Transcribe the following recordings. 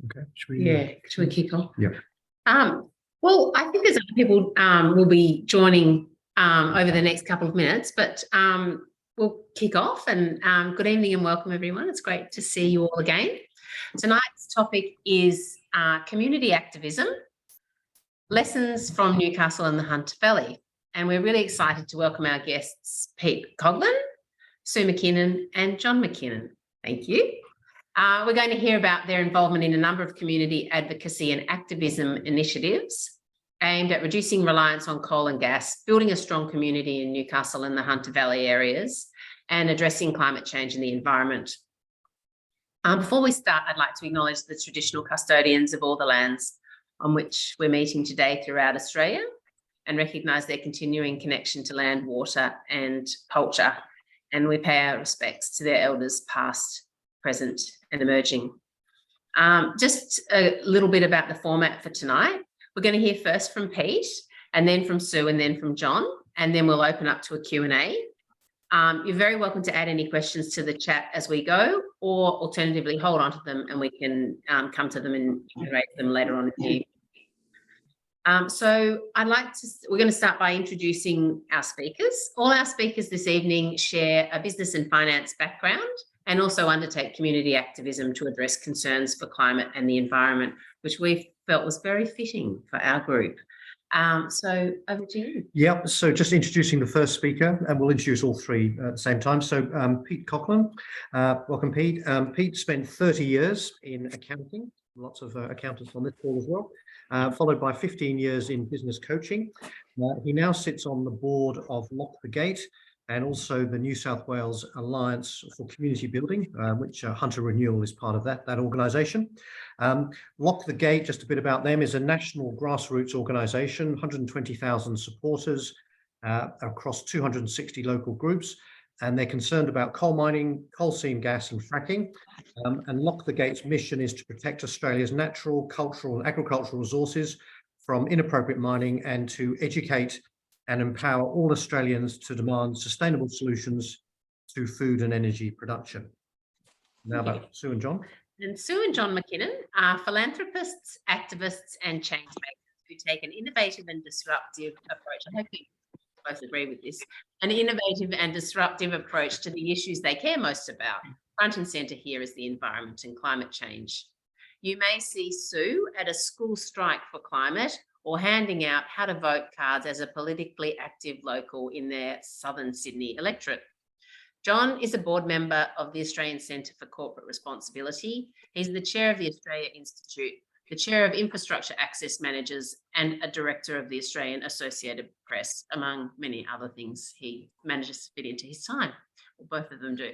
Okay. Should we kick off? Yeah. Well, I think there's other people will be joining over the next couple of minutes, but we'll kick off. And good evening and welcome, everyone. It's great to see you all again. Tonight's topic is community activism, lessons from Newcastle and the Hunter Valley. And we're really excited to welcome our guests, Pete Coughlin, Sue McKinnon and John McKinnon. Thank you. We're going to hear about their involvement in a number of community advocacy and activism initiatives aimed at reducing reliance on coal and gas, building a strong community in Newcastle and the Hunter Valley areas, and addressing climate change in the environment. Before we start, I'd like to acknowledge the traditional custodians of all the lands on which we're meeting today throughout Australia and recognise their continuing connection to land, water and culture. And we pay our respects to their elders past, present and emerging. Just a little bit about the format for tonight. We're going to hear first from Pete and then from Sue and then from John, and then we'll open up to a Q&A. You're very welcome to add any questions to the chat as we go, or alternatively hold on to them and we can come to them and iterate them later on in the so we're going to start by introducing our speakers. All our speakers this evening share a business and finance background and also undertake community activism to address concerns for climate and the environment, which we felt was very fitting for our group. So over to you. Yeah, so just introducing the first speaker, and we'll introduce all three at the same time. So Pete Coughlin, welcome Pete. Pete spent 30 years in accounting, lots of accountants on this call as well, followed by 15 years in business coaching. He now sits on the board of Lock the Gate and also the New South Wales Alliance for Community Building, which Hunter Renewal is part of that organisation. Lock the Gate, just a bit about them, is a national grassroots organisation, 120,000 supporters across 260 local groups, and they're concerned about coal mining, coal seam gas and fracking. And Lock the Gate's mission is to protect Australia's natural, cultural and agricultural resources from inappropriate mining and to educate and empower all Australians to demand sustainable solutions to food and energy production. Now back to Sue and John. And Sue and John McKinnon are philanthropists, activists and change makers who take an innovative and disruptive approach. I hope you both agree with this. An innovative and disruptive approach to the issues they care most about. Front and centre here is the environment and climate change. You may see Sue at a school strike for climate or handing out how to vote cards as a politically active local in their southern Sydney electorate. John is a board member of the Australian Centre for Corporate Responsibility. He's the chair of the Australia Institute, the chair of Infrastructure Access Managers, and a director of the Australian Associated Press, among many other things he manages to fit into his time. Well, both of them do.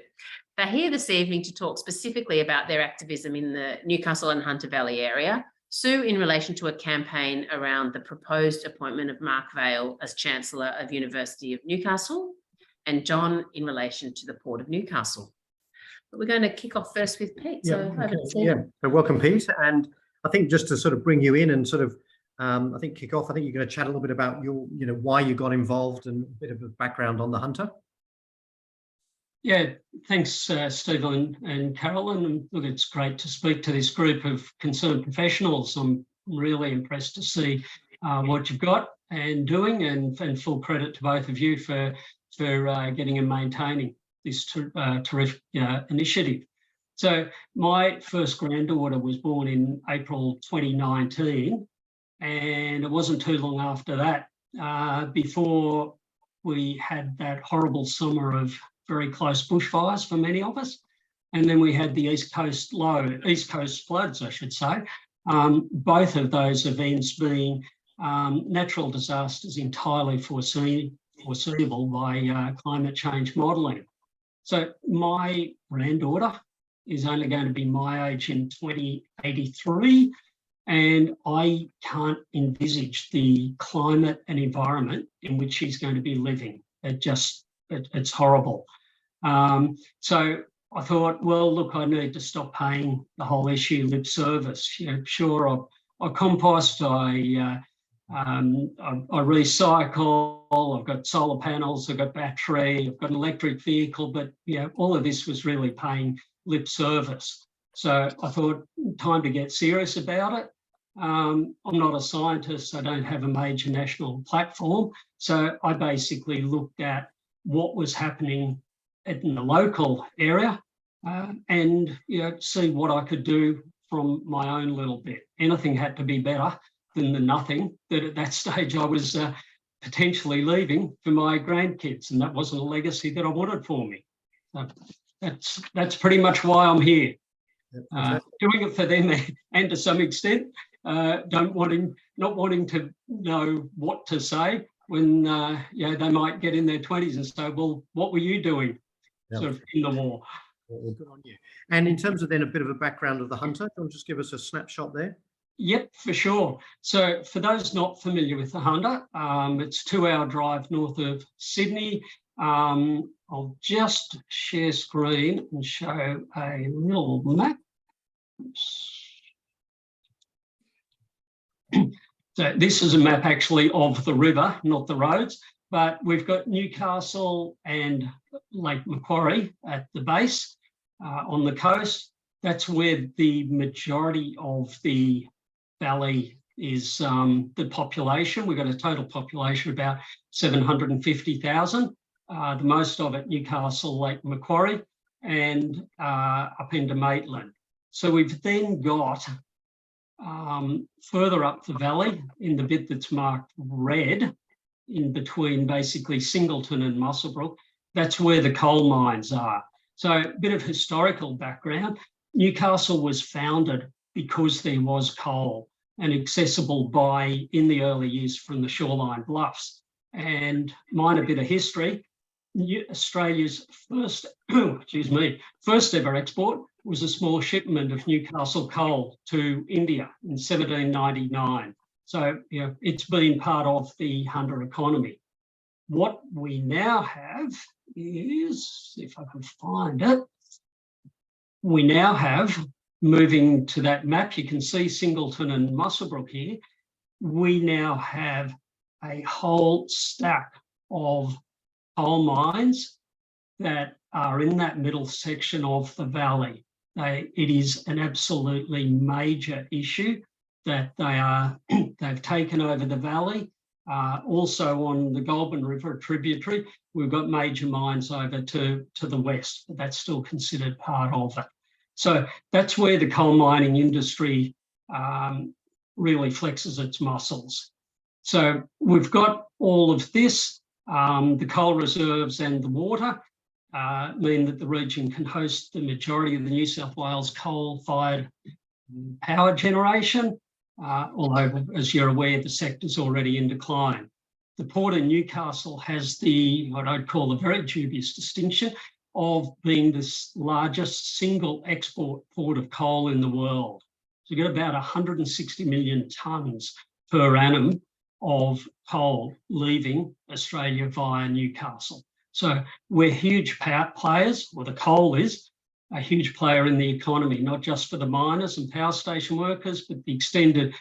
They're here this evening to talk specifically about their activism in the Newcastle and Hunter Valley area. Sue in relation to a campaign around the proposed appointment of Mark Vaile as Chancellor of University of Newcastle, and John in relation to the Port of Newcastle. But we're going to kick off first with Pete. So welcome Pete. And I think just to sort of bring you in and sort of, I think kick off, I think you're going to chat a little bit about your, why you got involved and a bit of a background on the Hunter. Yeah, thanks, Stephen and Carolyn. And look, it's great to speak to this group of concerned professionals. I'm really impressed to see what you've got and doing, and full credit to both of you for getting and maintaining this terrific initiative. So my first granddaughter was born in April 2019, and it wasn't too long after that before we had that horrible summer of very close bushfires for many of us. And then we had the East Coast floods, I should say. Both of those events being natural disasters entirely foreseeable by climate change modelling. So my granddaughter is only going to be my age in 2083, and I can't envisage the climate and environment in which she's going to be living. It's horrible. So I thought, well, look, I need to stop paying the whole issue lip service. Sure, I compost, I recycle, I've got solar panels, I've got battery, I've got an electric vehicle, but all of this was really paying lip service. So I thought, time to get serious about it. I'm not a scientist, I don't have a major national platform. So I basically looked at what was happening in the local area and see what I could do from my own little bit. Anything had to be better than the nothing that at that stage I was potentially leaving for my grandkids, and that wasn't a legacy that I wanted for me. So that's pretty much why I'm here. Doing it for them and to some extent, not wanting to know what to say when they might get in their 20s and say, well, what were you doing sort of in the war? Well, good on you. And in terms of then a bit of a background of the hunter, do you want to just give us a snapshot there? Yep, for sure. So for those not familiar with the Hunter, it's a 2-hour drive north of Sydney. I'll just share screen and show a little map. So this is a map actually of the river, not the roads, but we've got Newcastle and Lake Macquarie at the base on the coast. That's where the majority of the valley is the population. We've got a total population of about 750,000, the most of it Newcastle, Lake Macquarie, and up into Maitland. So we've then got further up the valley in the bit that's marked red, in between basically Singleton and Muswellbrook, that's where the coal mines are. So a bit of historical background. Newcastle was founded because there was coal and accessible in the early years from the shoreline bluffs. And minor bit of history, Australia's first ever export was a small shipment of Newcastle coal to India in 1799. So, it's been part of the Hunter economy. What we now have is, if I can find it, we now have, moving to that map, you can see Singleton and Muswellbrook here. We now have a whole stack of coal mines that are in that middle section of the valley. It is an absolutely major issue that they've taken over the valley. Also on the Goulburn River tributary, we've got major mines over to the west, but that's still considered part of it. So that's where the coal mining industry really flexes its muscles. So we've got all of this, the coal reserves and the water mean that the region can host the majority of the New South Wales coal-fired power generation, although, as you're aware, the sector's already in decline. The Port of Newcastle has what I'd call the very dubious distinction of being the largest single export port of coal in the world. So you've got about 160 million tonnes per annum of coal leaving Australia via Newcastle. So we're huge players, or the coal is a huge player in the economy, not just for the miners and power station workers, but the extended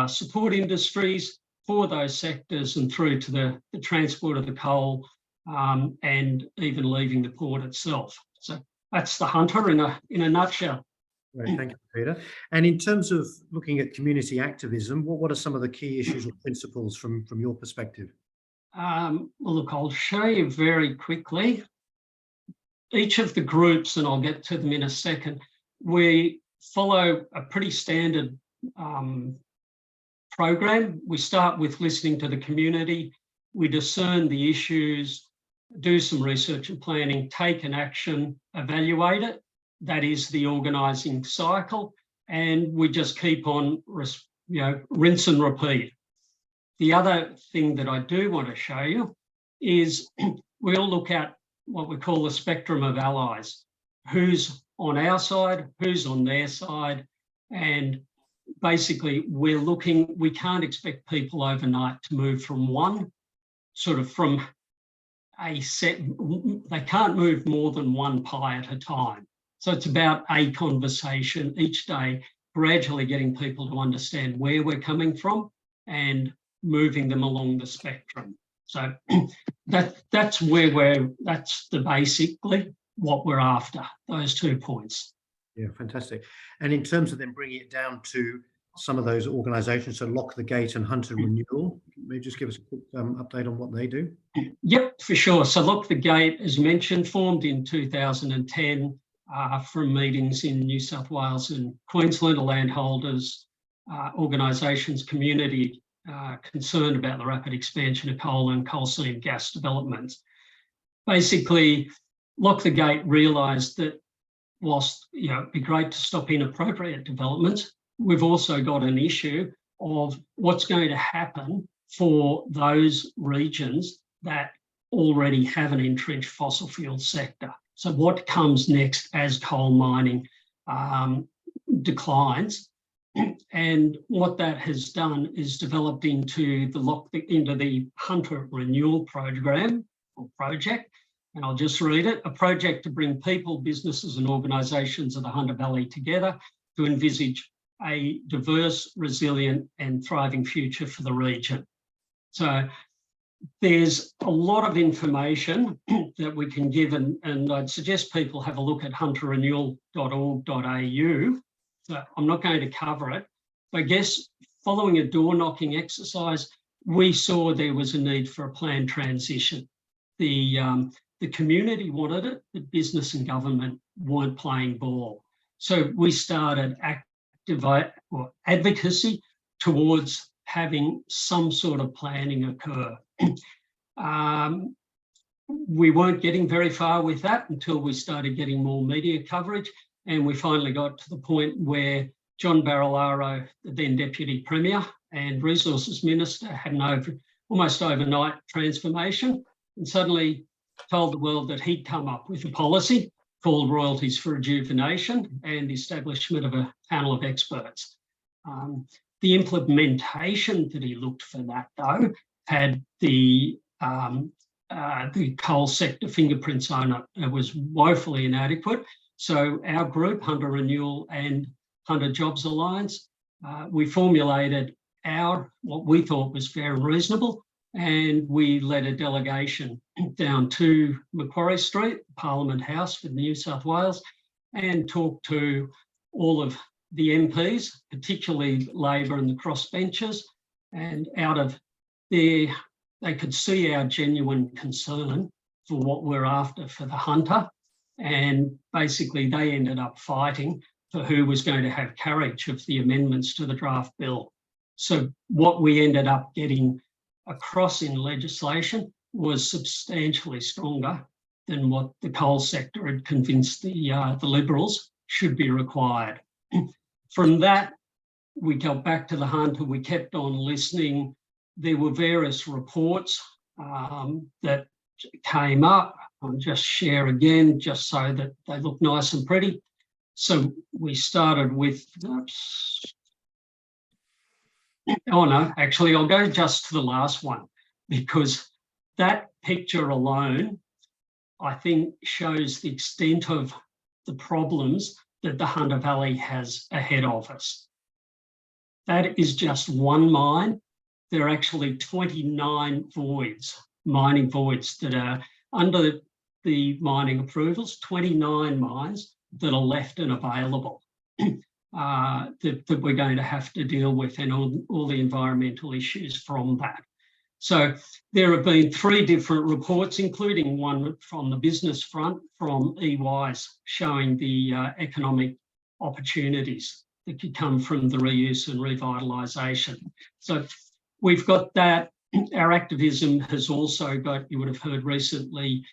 support industries for those sectors and through to the transport of the coal and even leaving the port itself. So that's the Hunter in a nutshell. Great, thank you, Peter. And in terms of looking at community activism, what are some of the key issues or principles from your perspective? Well, look, I'll show you very quickly. Each of the groups, and I'll get to them in a second, we follow a pretty standard program. We start with listening to the community, we discern the issues, do some research and planning, take an action, evaluate it. That is the organising cycle, and we just keep on, rinse and repeat. The other thing that I do want to show you is we'll look at what we call the spectrum of allies. Who's on our side, who's on their side, and basically we can't expect people overnight to move from a set, they can't move more than one pie at a time. So it's about a conversation each day, gradually getting people to understand where we're coming from and moving them along the spectrum. So that's basically what we're after, those 2 points. Yeah, fantastic. And in terms of then bringing it down to some of those organisations, so Lock the Gate and Hunter Renewal, maybe just give us a quick update on what they do. Yep, for sure. So Lock the Gate, as mentioned, formed in 2010 from meetings in New South Wales and Queensland, landholders, organisations, community concerned about the rapid expansion of coal and coal seam gas developments. Basically, Lock the Gate realised that whilst it'd be great to stop inappropriate developments, we've also got an issue of what's going to happen for those regions that already have an entrenched fossil fuel sector. So what comes next as coal mining declines? And what that has done is developed into the Hunter Renewal Program or project. And I'll just read it: a project to bring people, businesses and organisations of the Hunter Valley together to envisage a diverse, resilient and thriving future for the region. So there's a lot of information that we can give, and I'd suggest people have a look at hunterrenewal.org.au. So I'm not going to cover it. I guess following a door-knocking exercise, we saw there was a need for a planned transition. The community wanted it, but business and government weren't playing ball. So we started advocacy towards having some sort of planning occur. We weren't getting very far with that until we started getting more media coverage, and we finally got to the point where John Barilaro, the then Deputy Premier and Resources Minister, had an almost overnight transformation and suddenly told the world that he'd come up with a policy called Royalties for Rejuvenation and the establishment of a panel of experts. The implementation that he looked for that, though, had the coal sector fingerprints on it. It was woefully inadequate. So our group, Hunter Renewal and Hunter Jobs Alliance, we formulated what we thought was fair and reasonable, and we led a delegation down to Macquarie Street, Parliament House for New South Wales, and talked to all of the MPs, particularly Labor and the crossbenchers, and out of there, they could see our genuine concern for what we're after for the Hunter, and basically they ended up fighting for who was going to have carriage of the amendments to the draft bill. So what we ended up getting across in legislation was substantially stronger than what the coal sector had convinced the Liberals should be required. From that, we got back to the Hunter, we kept on listening. There were various reports that came up. I'll just share again, just so that they look nice and pretty. So we started with, oh no, actually I'll go just to the last one, because that picture alone, I think, shows the extent of the problems that the Hunter Valley has ahead of us. That is just one mine. There are actually 29 voids, mining voids, that are under the mining approvals, 29 mines that are left and available that we're going to have to deal with, and all the environmental issues from that. So there have been 3 different reports, including one from the business front from EYs, showing the economic opportunities that could come from the reuse and revitalisation. So we've got that. Our activism has also got, you would have heard recently,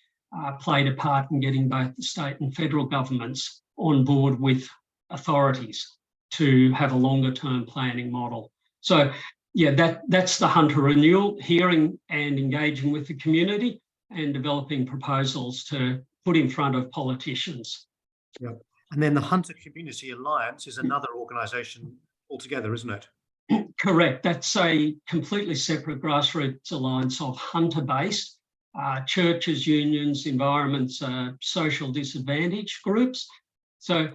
played a part in getting both the state and federal governments on board with authorities to have a longer term planning model. So yeah, that's the Hunter Renewal, hearing and engaging with the community and developing proposals to put in front of politicians. Yeah. And then the Hunter Community Alliance is another organisation altogether, isn't it? Correct. That's a completely separate grassroots alliance of Hunter-based churches, unions, environments, social disadvantaged groups. So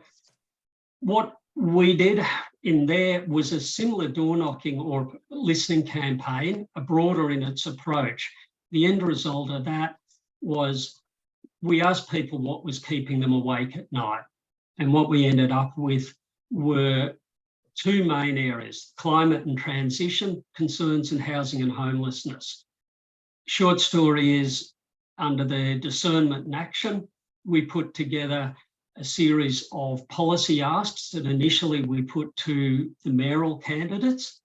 what we did in there was a similar door-knocking or listening campaign, broader in its approach. The end result of that was we asked people what was keeping them awake at night. And what we ended up with were two main areas: climate and transition concerns and housing and homelessness. Short story is, under the discernment and action, we put together a series of policy asks that initially we put to the mayoral candidates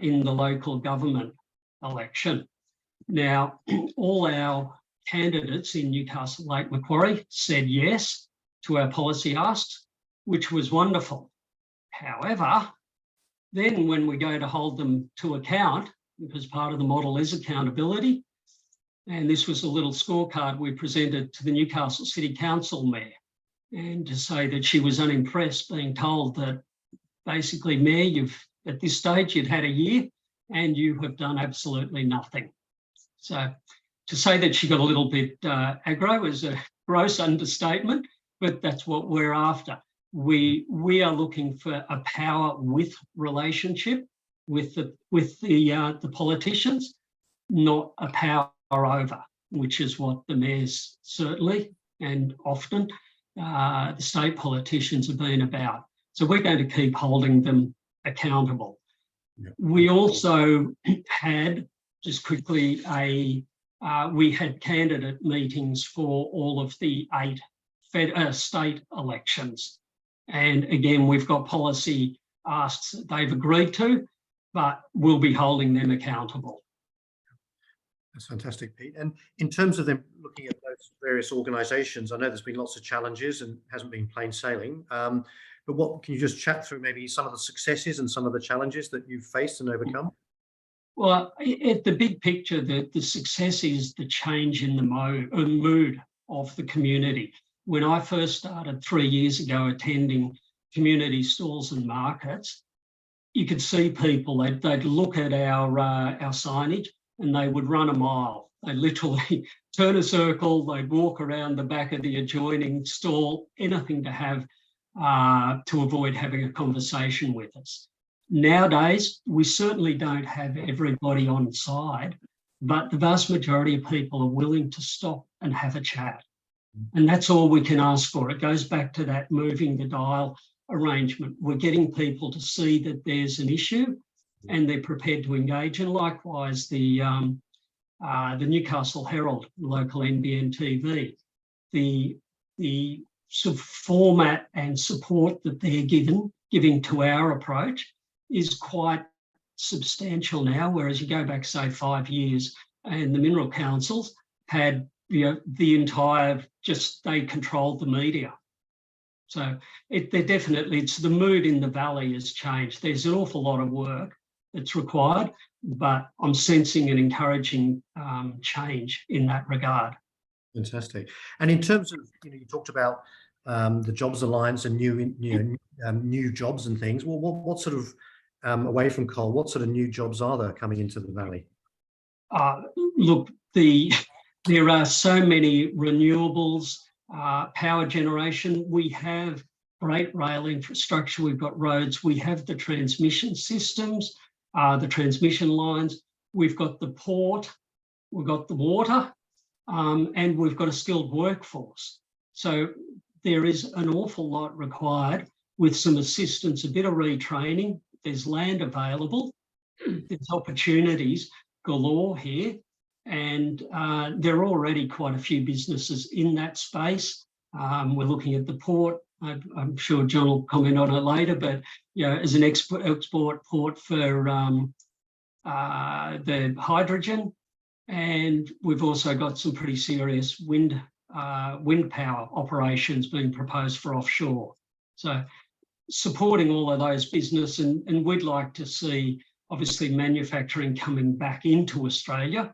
in the local government election. Now, all our candidates in Newcastle Lake Macquarie said yes to our policy asks, which was wonderful. However, then when we go to hold them to account, because part of the model is accountability, and this was a little scorecard we presented to the Newcastle City Council Mayor, and to say that she was unimpressed, being told that basically, Mayor, at this stage, you'd had a year and you have done absolutely nothing. So to say that she got a little bit aggro is a gross understatement, but that's what we're after. We are looking for a power with relationship with the politicians, not a power over, which is what the mayors certainly and often the state politicians have been about. So we're going to keep holding them accountable. Yep. We also had, just quickly, we had candidate meetings for all of the 8 state elections. And again, we've got policy asks that they've agreed to, but we'll be holding them accountable. That's fantastic, Pete. And in terms of them looking at those various organisations, I know there's been lots of challenges and hasn't been plain sailing. But what can you just chat through maybe some of the successes and some of the challenges that you've faced and overcome? Well, at the big picture, the success is the change in the mood of the community. When I first started 3 years ago attending community stalls and markets, you could see people, they'd look at our signage and they would run a mile. They literally turn a circle, they'd walk around the back of the adjoining stall, anything to have to avoid having a conversation with us. Nowadays, we certainly don't have everybody on side, but the vast majority of people are willing to stop and have a chat. And that's all we can ask for. It goes back to that moving the dial arrangement. We're getting people to see that there's an issue and they're prepared to engage. And likewise, the Newcastle Herald, local NBN TV, the sort of format and support that they're giving to our approach is quite substantial now, whereas you go back, say, 5 years and the mineral councils had the entire, they controlled the media. So it's the mood in the valley has changed. There's an awful lot of work that's required, but I'm sensing an encouraging change in that regard. Fantastic. And in terms of, you talked about the Jobs Alliance and new jobs and things. Well, what sort of, away from coal, what sort of new jobs are there coming into the valley? Look, there are so many renewables, power generation. We have great rail infrastructure. We've got roads. We have the transmission systems, the transmission lines. We've got the port. We've got the water, and we've got a skilled workforce. So there is an awful lot required with some assistance, a bit of retraining. There's land available. There's opportunities galore here. And there are already quite a few businesses in that space. We're looking at the port. I'm sure John will comment on it later, but as an export port for the hydrogen, and we've also got some pretty serious wind power operations being proposed for offshore. So supporting all of those business, and we'd like to see obviously manufacturing coming back into Australia,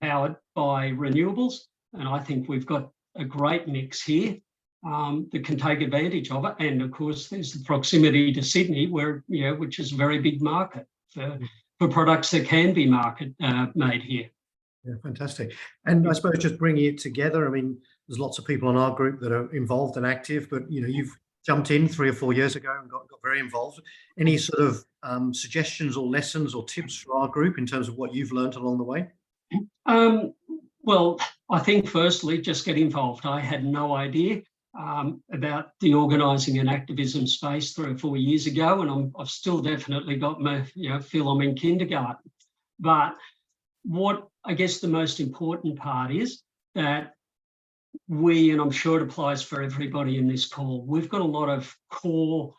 powered by renewables, and I think we've got a great mix here that can take advantage of it. And of course, there's the proximity to Sydney, where which is a very big market for products that can be made here. Yeah, fantastic. And I suppose just bringing it together, I mean, there's lots of people in our group that are involved and active, but you've jumped in 3 or 4 years ago and got very involved. Any sort of suggestions or lessons or tips for our group in terms of what you've learned along the way? Well, I think firstly, just get involved. I had no idea about the organising and activism space 3 or 4 years ago, and I've still definitely got my, feel I'm in kindergarten. But what I guess the most important part is that we, and I'm sure it applies for everybody in this call, we've got a lot of core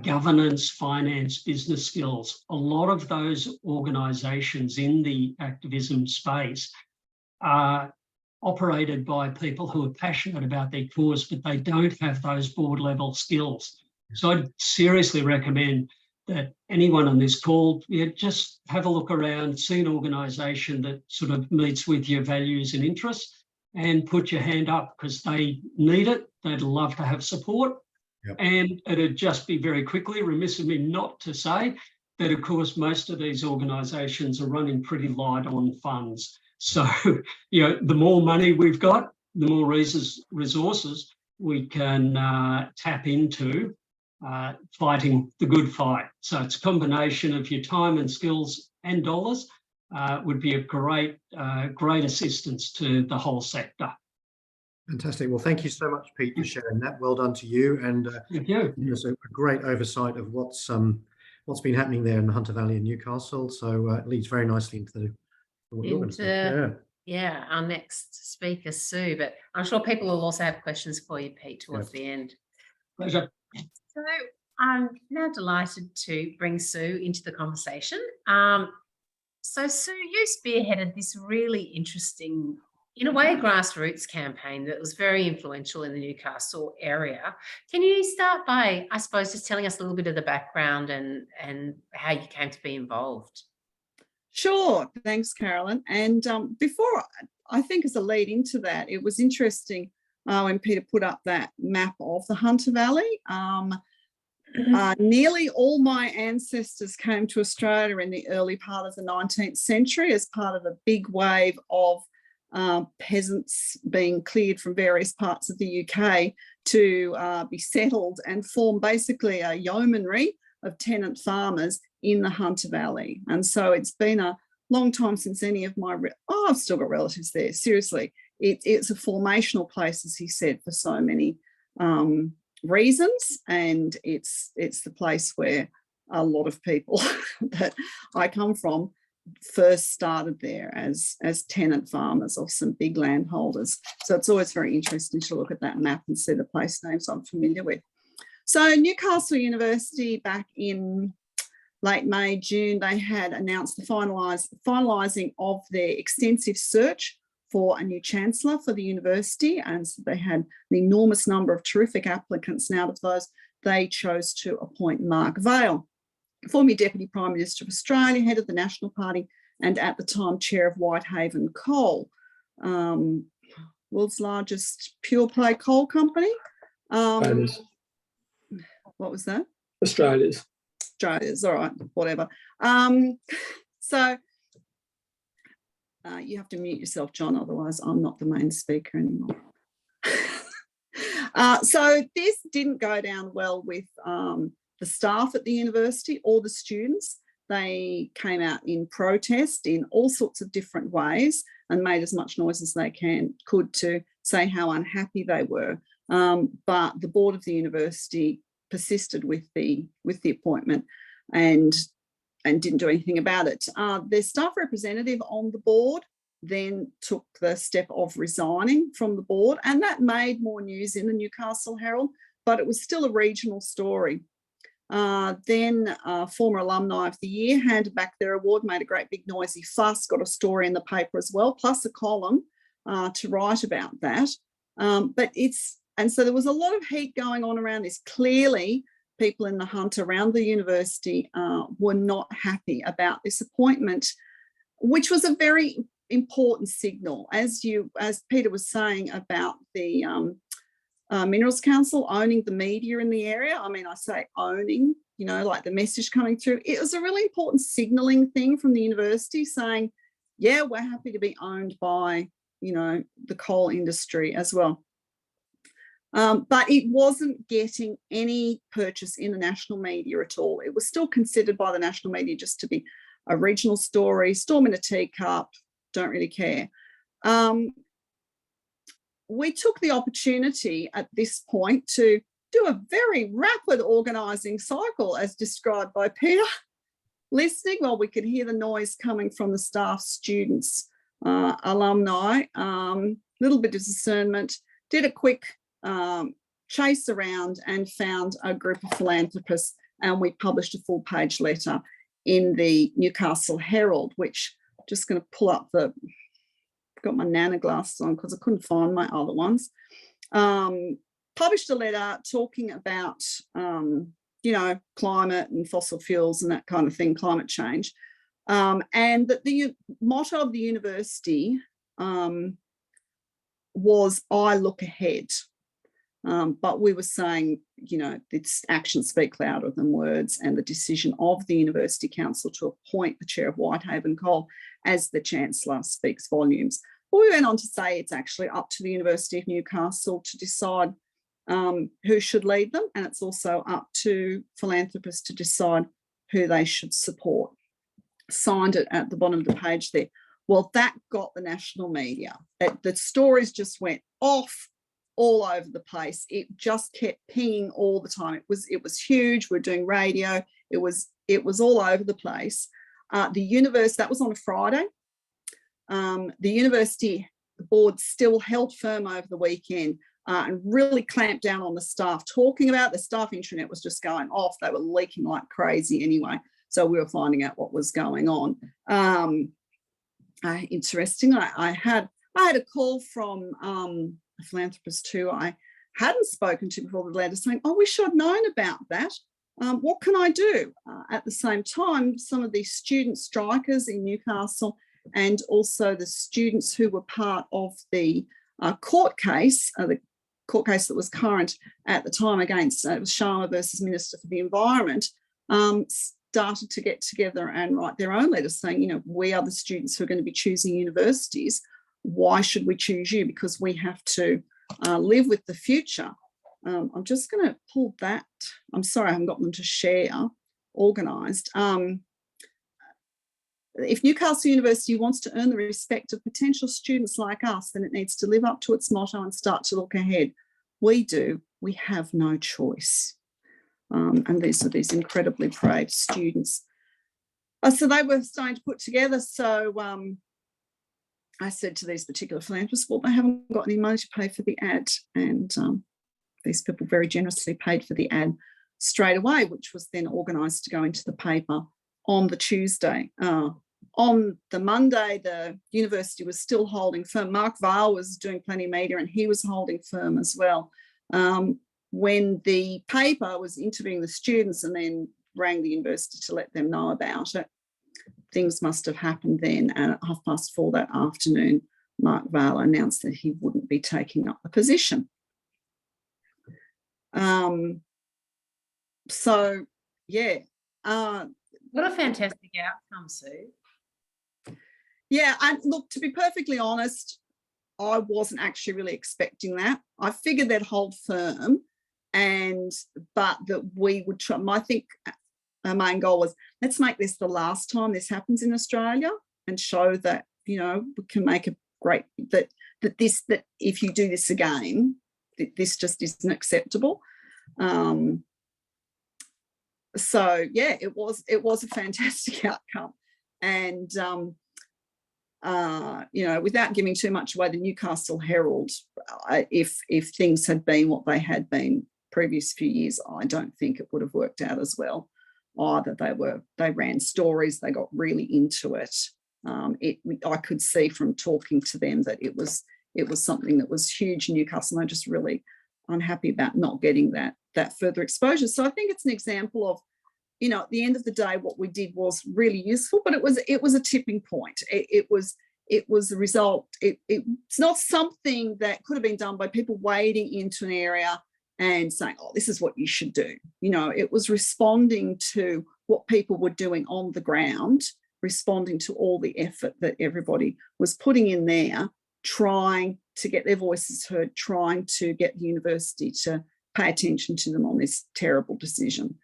governance, finance, business skills. A lot of those organisations in the activism space are operated by people who are passionate about their cause, but they don't have those board level skills. So I'd seriously recommend that anyone on this call, just have a look around, see an organisation that sort of meets with your values and interests, and put your hand up, because they need it. They'd love to have support. Yep. And it'd just be very quickly remiss of me not to say that, of course, most of these organisations are running pretty light on funds. So, the more money we've got, the more resources we can tap into fighting the good fight. So it's a combination of your time and skills and dollars would be a great assistance to the whole sector. Fantastic. Well, thank you so much, Pete, for sharing that. Well done to you. And thank you. There's a great oversight of what's been happening there in the Hunter Valley and Newcastle. So it leads very nicely into what you're going to say. Yeah, our next speaker, Sue. But I'm sure people will also have questions for you, Pete, towards the end. Pleasure. So I'm now delighted to bring Sue into the conversation. So Sue, you spearheaded this really interesting, in a way, grassroots campaign that was very influential in the Newcastle area. Can you start by, I suppose, just telling us a little bit of the background and how you came to be involved? Sure. Thanks, Carolyn. And before, I think as a lead into that, it was interesting when Peter put up that map of the Hunter Valley. Nearly all my ancestors came to Australia in the early part of the 19th century as part of a big wave of peasants being cleared from various parts of the UK to be settled and form basically a yeomanry of tenant farmers in the Hunter Valley. And so it's been a long time since any of my, I've still got relatives there, seriously. It's a formational place, as he said, for so many reasons, and it's the place where a lot of people that I come from first started there as tenant farmers of some big landholders. So it's always very interesting to look at that map and see the place names I'm familiar with. So Newcastle University, back in late May, June, they had announced the finalising of their extensive search for a new chancellor for the university, and so they had an enormous number of terrific applicants, and out of those they chose to appoint Mark Vaile, former Deputy Prime Minister of Australia, head of the National Party, and at the time chair of Whitehaven Coal, world's largest pure play coal company. What was that? Australia's, all right, whatever. So you have to mute yourself, John, otherwise I'm not the main speaker anymore. So this didn't go down well with the staff at the university or the students. They came out in protest in all sorts of different ways and made as much noise as they could to say how unhappy they were. But the board of the university persisted with the appointment and didn't do anything about it. Their staff representative on the board then took the step of resigning from the board, and that made more news in the Newcastle Herald, but it was still a regional story. Then former alumni of the year handed back their award, made a great big noisy fuss, got a story in the paper as well, plus a column to write about that. And so there was a lot of heat going on around this. Clearly, people in the hunt around the university were not happy about this appointment, which was a very important signal. As Peter was saying about the Minerals Council owning the media in the area. I mean, I say owning, like the message coming through. It was a really important signalling thing from the university saying, yeah, we're happy to be owned by, the coal industry as well. But it wasn't getting any purchase in the national media at all. It was still considered by the national media just to be a regional story, storm in a teacup, don't really care. We took the opportunity at this point to do a very rapid organising cycle as described by Peter. Listening, well, we could hear the noise coming from the staff, students, alumni, little bit of discernment, did a quick chase around and found a group of philanthropists, and we published a full page letter in the Newcastle Herald, which I'm just going to pull up got my Nana glasses on because I couldn't find my other ones. Published a letter talking about, climate and fossil fuels and that kind of thing, climate change. And that the motto of the university was, I look ahead. But we were saying, its actions speak louder than words, and the decision of the University Council to appoint the chair of Whitehaven Coal as the Chancellor speaks volumes. But we went on to say it's actually up to the University of Newcastle to decide who should lead them, and it's also up to philanthropists to decide who they should support. Signed it at the bottom of the page there. Well, that got the national media. The stories just went off all over the place. It just kept pinging all the time. It was huge. We're doing radio. It was all over the place. The university, that was on a Friday. The university board still held firm over the weekend and really clamped down on the staff, talking about the staff intranet was just going off. They were leaking like crazy anyway. So we were finding out what was going on. Interesting. I had a call from a philanthropist who I hadn't spoken to before the letter saying, I wish I'd known about that. What can I do? At the same time, some of these student strikers in Newcastle and also the students who were part of the court case that was current at the time against it was Sharma versus Minister for the Environment, started to get together and write their own letters saying, we are the students who are going to be choosing universities. Why should we choose you? Because we have to live with the future. I'm just going to pull that. I'm sorry, I haven't got them to share, organised. If Newcastle University wants to earn the respect of potential students like us, then it needs to live up to its motto and start to look ahead. We do. We have no choice. And these are these incredibly brave students. So they were starting to put together. So I said to these particular philanthropists, well, they haven't got any money to pay for the ad. And these people very generously paid for the ad straight away, which was then organised to go into the paper on the Tuesday. On the Monday, the university was still holding firm. Mark Vale was doing plenty of media and he was holding firm as well. When the paper was interviewing the students and then rang the university to let them know about it, things must have happened then. And at 4:30 that afternoon, Mark Vale announced that he wouldn't be taking up the position. So, yeah. What a fantastic outcome, Sue. Yeah, and look, to be perfectly honest, I wasn't actually really expecting that. I figured they'd hold firm, but that we would try. I think our main goal was, let's make this the last time this happens in Australia and show that, we can make a great, that if you do this again, this just isn't acceptable. So yeah, it was a fantastic outcome. And without giving too much away, the Newcastle Herald, if things had been what they had been previous few years, I don't think it would have worked out as well either. They ran stories, they got really into it. I could see from talking to them that it was something that was huge in Newcastle. And I'm just really unhappy about not getting that further exposure. So I think it's an example of, at the end of the day, what we did was really useful, but it was a tipping point. It was a result. It's not something that could have been done by people wading into an area and saying, oh, this is what you should do. It was responding to what people were doing on the ground, responding to all the effort that everybody was putting in there, trying to get their voices heard, trying to get the university to pay attention to them on this terrible decision.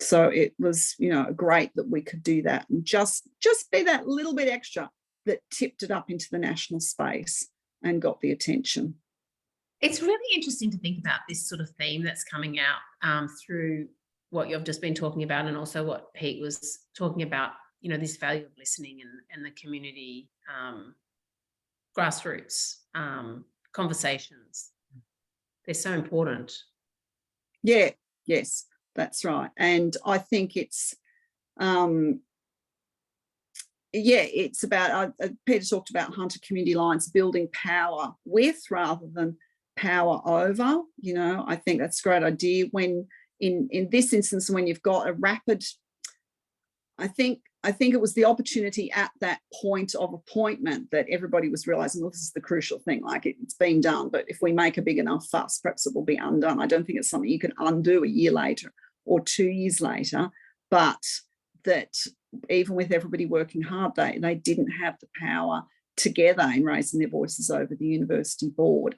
So it was, great that we could do that and just be that little bit extra that tipped it up into the national space and got the attention. It's really interesting to think about this sort of theme that's coming out through what you've just been talking about, and also what Pete was talking about, you know, this value of listening and the community grassroots conversations. They're so important. Yeah, yes, that's right. And I think it's, it's about, Peter talked about Hunter Community Alliance building power with rather than power over. You know, I think that's a great idea. When in this instance, when you've got a rapid, I think it was the opportunity at that point of appointment that everybody was realizing, well, this is the crucial thing, like it's been done, but if we make a big enough fuss, perhaps it will be undone. I don't think it's something you can undo a year later or 2 years later, but that even with everybody working hard, they didn't have the power together in raising their voices over the university board.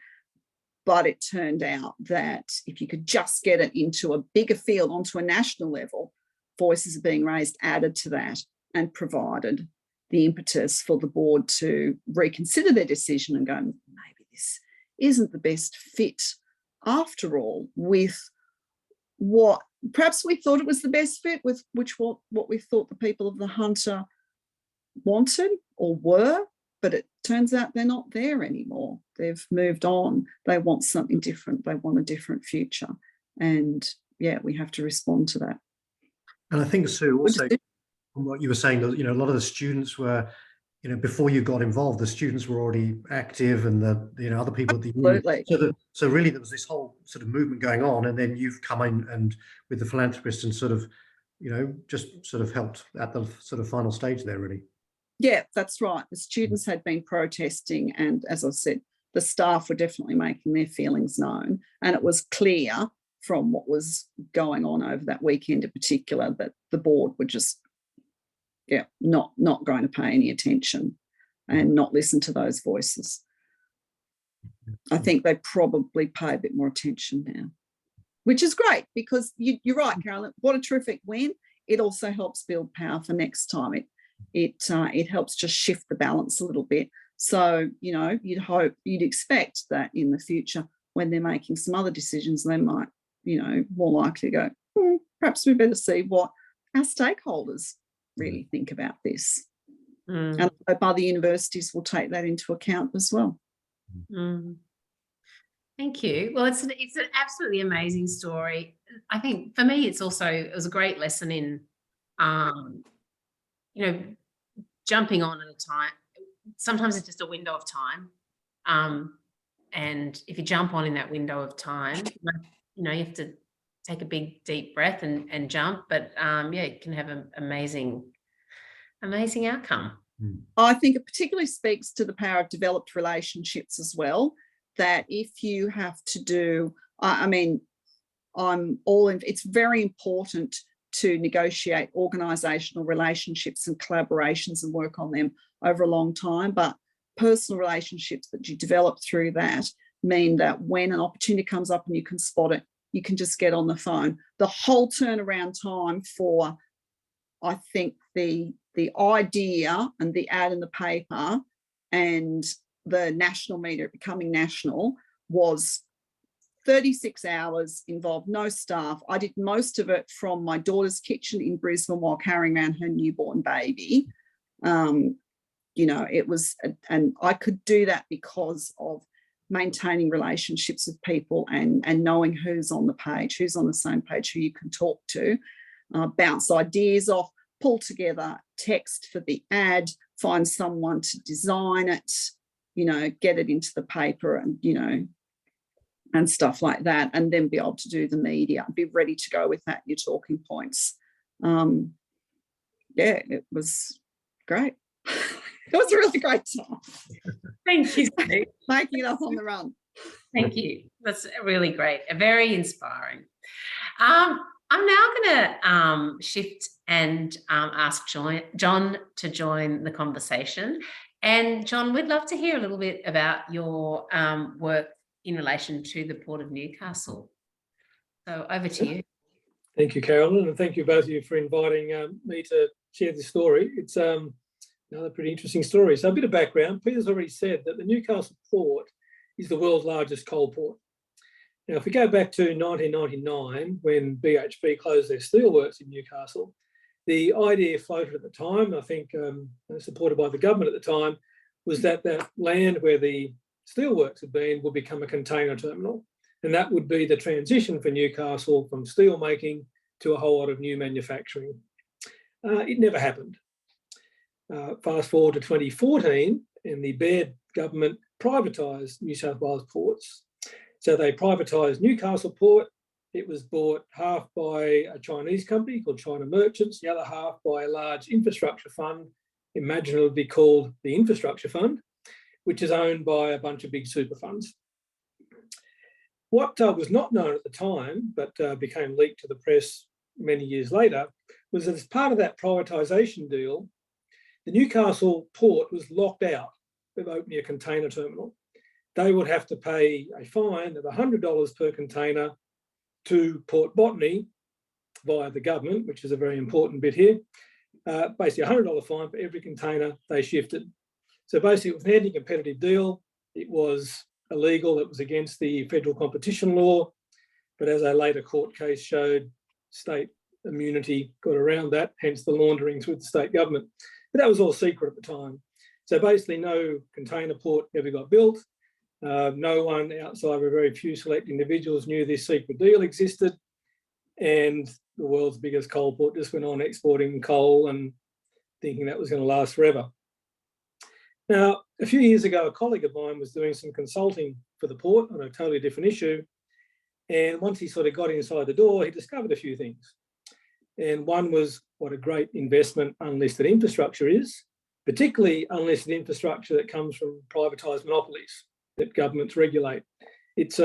But it turned out that if you could just get it into a bigger field, onto a national level, voices are being raised, added to that, and provided the impetus for the board to reconsider their decision and go, maybe this isn't the best fit after all with what perhaps we thought it was the best fit with, what we thought the people of the Hunter wanted or were, but it turns out they're not there anymore. They've moved on. They want something different. They want a different future. And yeah, we have to respond to that. And I think, Sue, also from what you were saying, you know, a lot of the students were, you know, before you got involved, the students were already active, and the, you know, other people at the union. So really there was this whole sort of movement going on, and then you've come in and with the philanthropist and sort of, you know, just sort of helped at the sort of final stage there, really. Yeah, that's right. The students had been protesting, and as I said, the staff were definitely making their feelings known, and it was clear from what was going on over that weekend in particular that the board were just not going to pay any attention and not listen to those voices. I think they probably pay a bit more attention now, which is great, because you're right, Carolyn, what a terrific win. It also helps build power for next time. It helps just shift the balance a little bit. So, you know, you'd expect that in the future, when they're making some other decisions, they might, you know, more likely go, perhaps we better see what our stakeholders really think about this. And I hope other universities will take that into account as well. Thank you. Well, it's an absolutely amazing story. I think for me, it was a great lesson in, you know, jumping on at a time. Sometimes it's just a window of time. And if you jump on in that window of time, you know, you have to take a big, deep breath and jump. But yeah, it can have an amazing outcome. I think it particularly speaks to the power of developed relationships as well, that if you have to do, I mean, it's very important to negotiate organisational relationships and collaborations and work on them over a long time, but personal relationships that you develop through that mean that when an opportunity comes up and you can spot it, you can just get on the phone. The whole turnaround time for, I think, the idea and the ad in the paper and the national media becoming national was 36 hours, involved no staff. I did most of it from my daughter's kitchen in Brisbane while carrying around her newborn baby. You know, it was, and I could do that because of maintaining relationships with people and knowing who's on the page, who's on the same page, who you can talk to, bounce ideas off, pull together text for the ad, find someone to design it, you know, get it into the paper and, you know, and stuff like that, and then be able to do the media, be ready to go with that, your talking points. Yeah, it was great. It was a really great time. Thank you, Steve. Making it up on the run. Thank you. That's really great. Very inspiring. I'm now going to shift and ask John to join the conversation. And John, we'd love to hear a little bit about your work in relation to the Port of Newcastle. So over to you. Thank you, Carolyn, and thank you both of you for inviting me to share this story. It's Another pretty interesting story. So a bit of background. Peter's already said that the Newcastle port is the world's largest coal port. Now, if we go back to 1999, when BHP closed their steelworks in Newcastle, the idea floated at the time, I think supported by the government at the time, was that that land where the steelworks had been would become a container terminal. And that would be the transition for Newcastle from steel making to a whole lot of new manufacturing. It never happened. Fast forward to 2014, and the Baird government privatised New South Wales ports. So they privatised Newcastle Port. It was bought half by a Chinese company called China Merchants, the other half by a large infrastructure fund, imaginably called the Infrastructure Fund, which is owned by a bunch of big super funds. What was not known at the time, but became leaked to the press many years later, was that as part of that privatisation deal, the Newcastle port was locked out of opening a container terminal. They would have to pay a fine of $100 per container to Port Botany via the government, which is a very important bit here. Basically a $100 fine for every container they shifted. So basically it was an anti-competitive deal. It was illegal. It was against the federal competition law. But as a later court case showed, state immunity got around that, hence the launderings with the state government. But that was all secret at the time. So basically no container port ever got built. No one outside of a very few select individuals knew this secret deal existed. And the world's biggest coal port just went on exporting coal and thinking that was going to last forever. Now, a few years ago, a colleague of mine was doing some consulting for the port on a totally different issue. And once he sort of got inside the door, he discovered a few things. And one was what a great investment unlisted infrastructure is, particularly unlisted infrastructure that comes from privatised monopolies that governments regulate. It's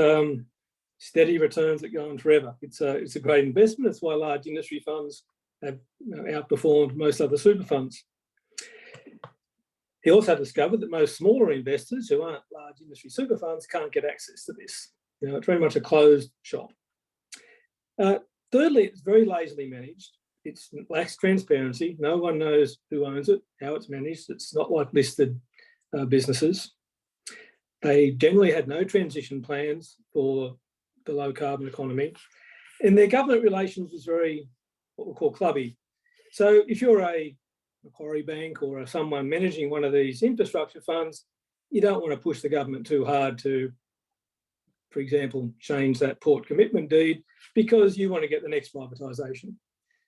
steady returns that go on forever. It's a great investment. That's why large industry funds have outperformed most other super funds. He also discovered that most smaller investors who aren't large industry super funds can't get access to this. You know, it's very much a closed shop. Thirdly, it's very lazily managed. It lacks transparency. No one knows who owns it, how it's managed. It's not like listed businesses. They generally had no transition plans for the low carbon economy. And their government relations was very, what we'll call clubby. So if you're a Macquarie Bank or someone managing one of these infrastructure funds, you don't want to push the government too hard to, for example, change that port commitment deed because you want to get the next privatisation.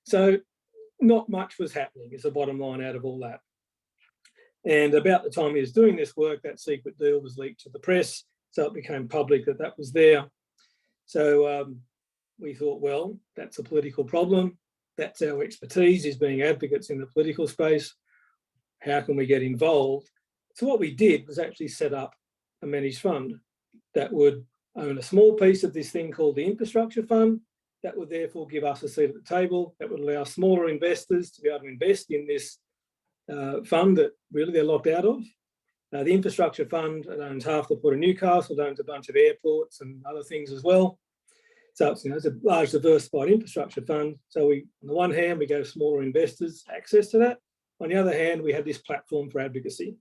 So not much was happening is the bottom line out of all that. And about the time he was doing this work, that secret deal was leaked to the press. So it became public that that was there. So we thought, well, that's a political problem. That's our expertise, is being advocates in the political space. How can we get involved? So what we did was actually set up a managed fund that would own a small piece of this thing called the Infrastructure Fund. That would therefore give us a seat at the table. That would allow smaller investors to be able to invest in this fund that really they're locked out of. The Infrastructure Fund, it owns half the Port of Newcastle, it owns a bunch of airports and other things as well. So it's, it's a large diversified infrastructure fund. So we, on the one hand, we gave smaller investors access to that. On the other hand, we had this platform for advocacy.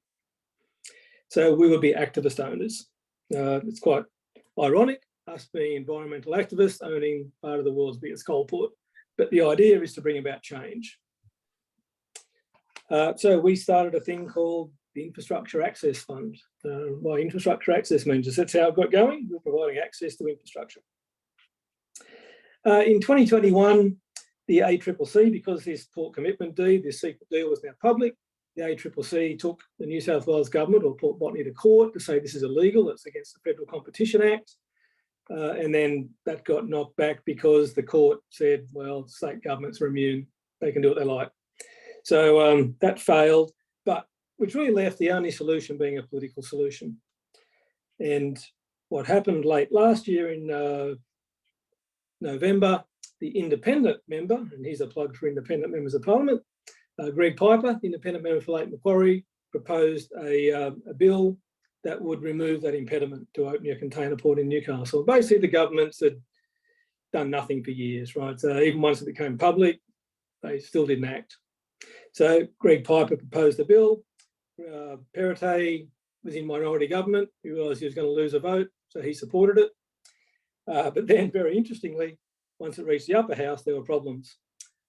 So we would be activist owners. It's quite ironic, us being environmental activists owning part of the world's biggest coal port. But the idea is to bring about change. So we started a thing called the Infrastructure Access Fund. What infrastructure access means is that's how it got going. We're providing access to infrastructure. In 2021, the ACCC, because this port commitment deed, this secret deal was now public, the ACCC took the New South Wales government or Port Botany to court to say this is illegal, it's against the Federal Competition Act. And then that got knocked back because the court said, well, state governments are immune, they can do what they like. So that failed, but which really left the only solution being a political solution. And what happened late last year in November, the independent member, and here's a plug for independent members of parliament, Greg Piper, the independent member for Lake Macquarie, proposed a bill that would remove that impediment to opening a container port in Newcastle. Basically, the governments had done nothing for years, right? So even once it became public, they still didn't act. So Greg Piper proposed a bill. Perrottet was in minority government. He realised he was going to lose a vote, so he supported it. But then, very interestingly, once it reached the upper house, there were problems.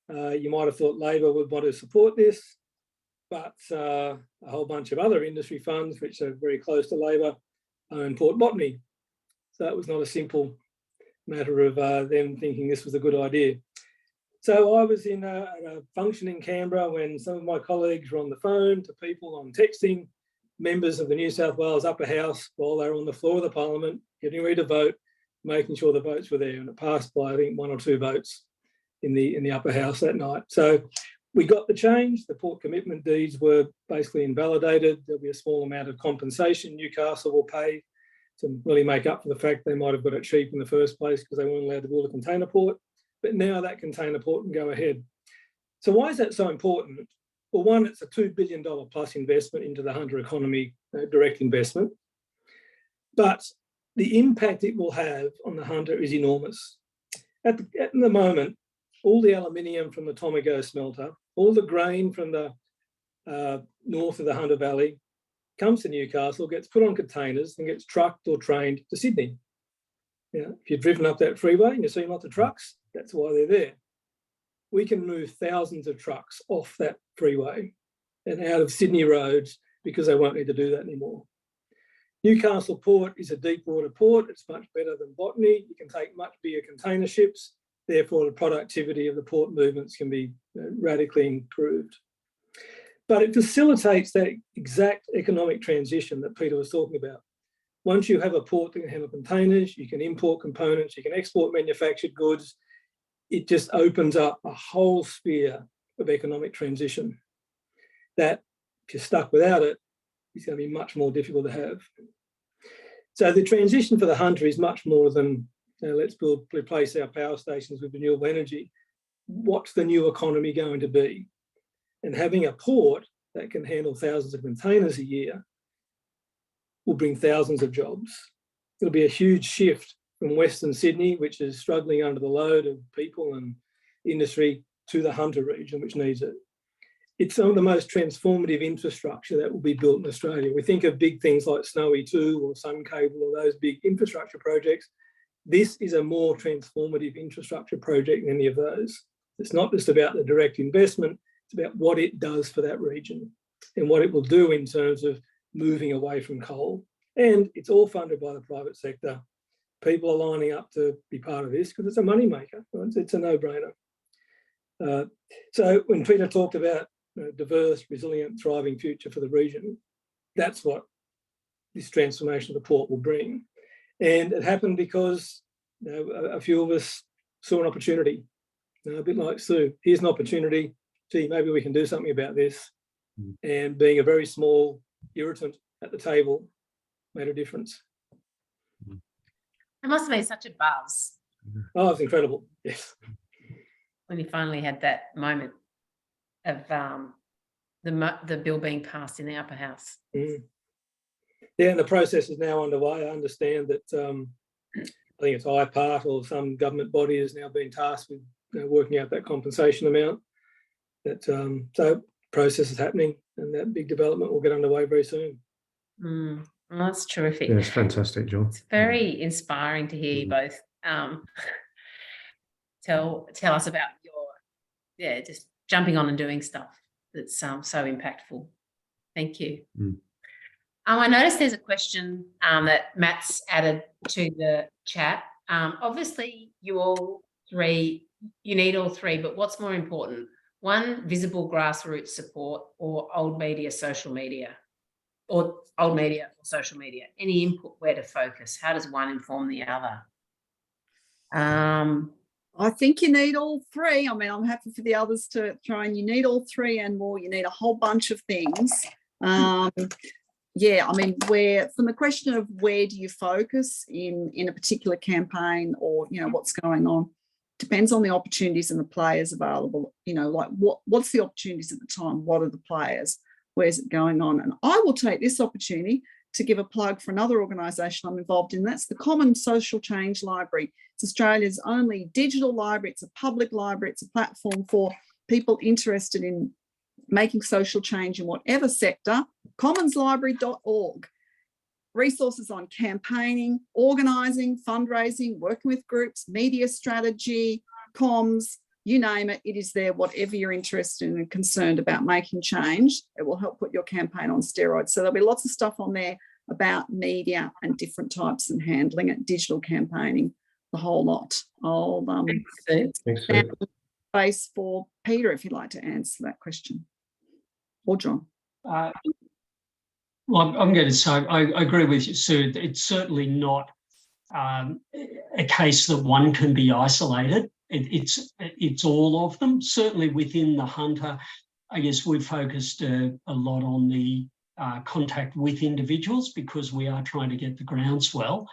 You might have thought Labor would want to support this, but a whole bunch of other industry funds, which are very close to Labor, own Port Botany. So it was not a simple matter of them thinking this was a good idea. So I was in a function in Canberra when some of my colleagues were on the phone to people on texting, members of the New South Wales upper house while they were on the floor of the parliament, getting ready to vote, making sure the votes were there. And it passed by, I think, 1 or 2 votes in the upper house that night. So we got the change. The port commitment deeds were basically invalidated. There'll be a small amount of compensation Newcastle will pay to really make up for the fact they might have got it cheap in the first place because they weren't allowed to build a container port. But now that container port can go ahead. So why is that so important? Well, one, it's a $2 billion plus investment into the Hunter economy, direct investment. But the impact it will have on the Hunter is enormous. At the moment, all the aluminium from the Tomago smelter, all the grain from the north of the Hunter Valley comes to Newcastle, gets put on containers and gets trucked or trained to Sydney. If you've driven up that freeway and you see lots of trucks, that's why they're there. We can move thousands of trucks off that freeway and out of Sydney roads because they won't need to do that anymore. Newcastle Port is a deep water port. It's much better than Botany. You can take much bigger container ships. Therefore, the productivity of the port movements can be radically improved. But it facilitates that exact economic transition that Peter was talking about. Once you have a port that can handle containers, you can import components, you can export manufactured goods, it just opens up a whole sphere of economic transition that, if you're stuck without it, is going to be much more difficult to have. So the transition for the Hunter is much more than, let's replace our power stations with renewable energy. What's the new economy going to be? And having a port that can handle thousands of containers a year will bring thousands of jobs. It'll be a huge shift from Western Sydney, which is struggling under the load of people and industry, to the Hunter region, which needs it. It's some of the most transformative infrastructure that will be built in Australia. We think of big things like Snowy 2 or Sun Cable or those big infrastructure projects. This is a more transformative infrastructure project than any of those. It's not just about the direct investment, it's about what it does for that region and what it will do in terms of moving away from coal. And it's all funded by the private sector. People are lining up to be part of this because it's a moneymaker. It's a no-brainer. So when Peter talked about diverse, resilient, thriving future for the region, that's what this transformation of the port will bring. And it happened because a few of us saw an opportunity, a bit like Sue. Here's an opportunity. Gee, maybe we can do something about this. And being a very small irritant at the table made a difference. It must have been such a buzz. Oh, it's incredible. Yes. When you finally had that moment of the bill being passed in the upper house. Yeah, and the process is now underway. I understand that I think it's IPART or some government body has now been tasked with working out that compensation amount. That so process is happening, and that big development will get underway very soon. Well, that's terrific. Yeah, it's fantastic, John. It's very inspiring to hear you both tell us about your just jumping on and doing stuff that's so impactful. Thank you. I noticed there's a question that Matt's added to the chat. Obviously, you need all three, but what's more important? One, visible grassroots support, or old media, social media, or old media or social media? Any input where to focus? How does one inform the other? I think you need all three. I mean, I'm happy for the others to try, and you need all three and more. You need a whole bunch of things. Yeah, I mean, from the question of where do you focus in a particular campaign, or what's going on, depends on the opportunities and the players available. Like what's the opportunities at the time? What are the players? Where's it going on? And I will take this opportunity to give a plug for another organisation I'm involved in. That's the Common Social Change Library. It's Australia's only digital library. It's a public library. It's a platform for people interested in making social change in whatever sector, commonslibrary.org. Resources on campaigning, organising, fundraising, working with groups, media strategy, comms, you name it, it is there. Whatever you're interested in and concerned about making change, it will help put your campaign on steroids. So there'll be lots of stuff on there about media and different types and handling it, digital campaigning, the whole lot. I'll space for Peter if you'd like to answer that question, or John. Well, I'm going to say I agree with you, Sue. It's certainly not a case that one can be isolated. It's all of them. Certainly within the Hunter, I guess we've focused a lot on the contact with individuals because we are trying to get the groundswell.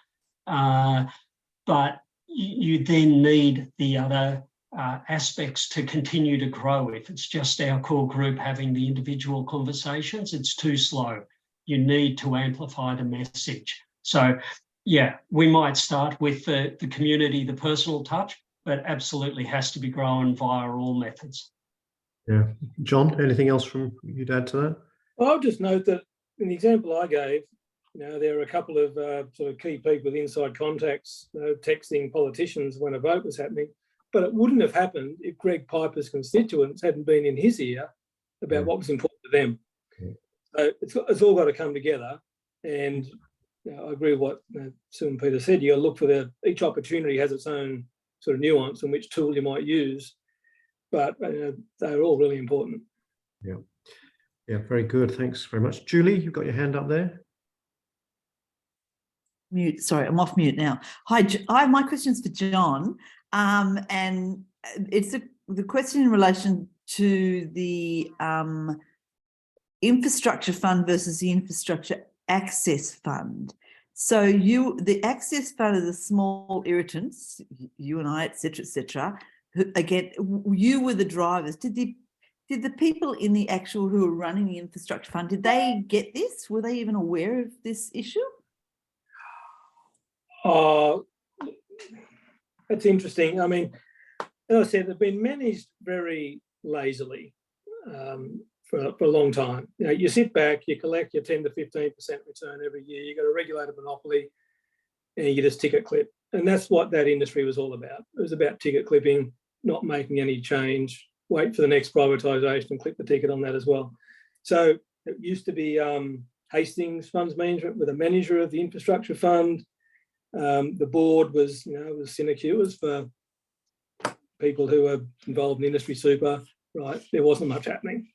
But you then need the other aspects to continue to grow. If it's just our core group having the individual conversations, it's too slow. You need to amplify the message. So, yeah, we might start with the community, the personal touch, but absolutely has to be grown via all methods. Yeah. John, anything else from you to add to that? Well, I'll just note that in the example I gave, there are a couple of sort of key people with inside contacts texting politicians when a vote was happening, but it wouldn't have happened if Greg Piper's constituents hadn't been in his ear about what was important to them. So it's all got to come together, and I agree with what Sue and Peter said. You got to look for each opportunity has its own sort of nuance and which tool you might use, but they're all really important. Yeah, very good. Thanks very much. Julie, you've got your hand up there. Mute. Sorry, I'm off mute now. Hi, my question's for John, and it's the question in relation to the infrastructure fund versus the infrastructure access fund. So the access fund are the small irritants, you and I, etc., who, again, you were the drivers. Did the people in the actual who were running the infrastructure fund, did they get this? Were they even aware of this issue? That's interesting. I mean, as I said, they've been managed very lazily for a long time. You sit back, you collect your 10 to 15% return every year. You've got a regulated monopoly, and you just ticket clip. And that's what that industry was all about. It was about ticket clipping, not making any change, wait for the next privatisation and clip the ticket on that as well. So it used to be Hastings Funds Management with a manager of the infrastructure fund. The board was, was sinecures for people who were involved in industry super, right? There wasn't much happening.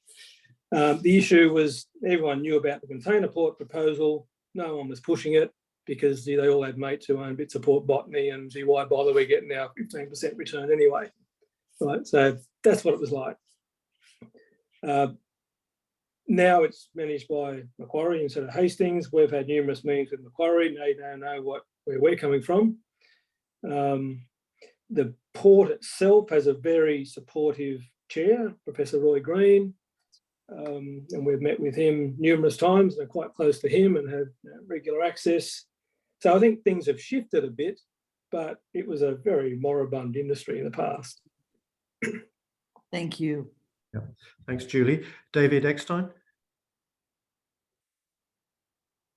The issue was everyone knew about the container port proposal. No one was pushing it because they all had mates who owned bits of port botany and gee, why bother? We're getting our 15% return anyway, right? So that's what it was like. Now it's managed by Macquarie instead of Hastings. We've had numerous meetings with Macquarie. They now know where we're coming from. The port itself has a very supportive chair, Professor Roy Green, and we've met with him numerous times and are quite close to him and have regular access. So I think things have shifted a bit, but it was a very moribund industry in the past. Thank you. Yeah. Thanks, Julie. David Eckstein.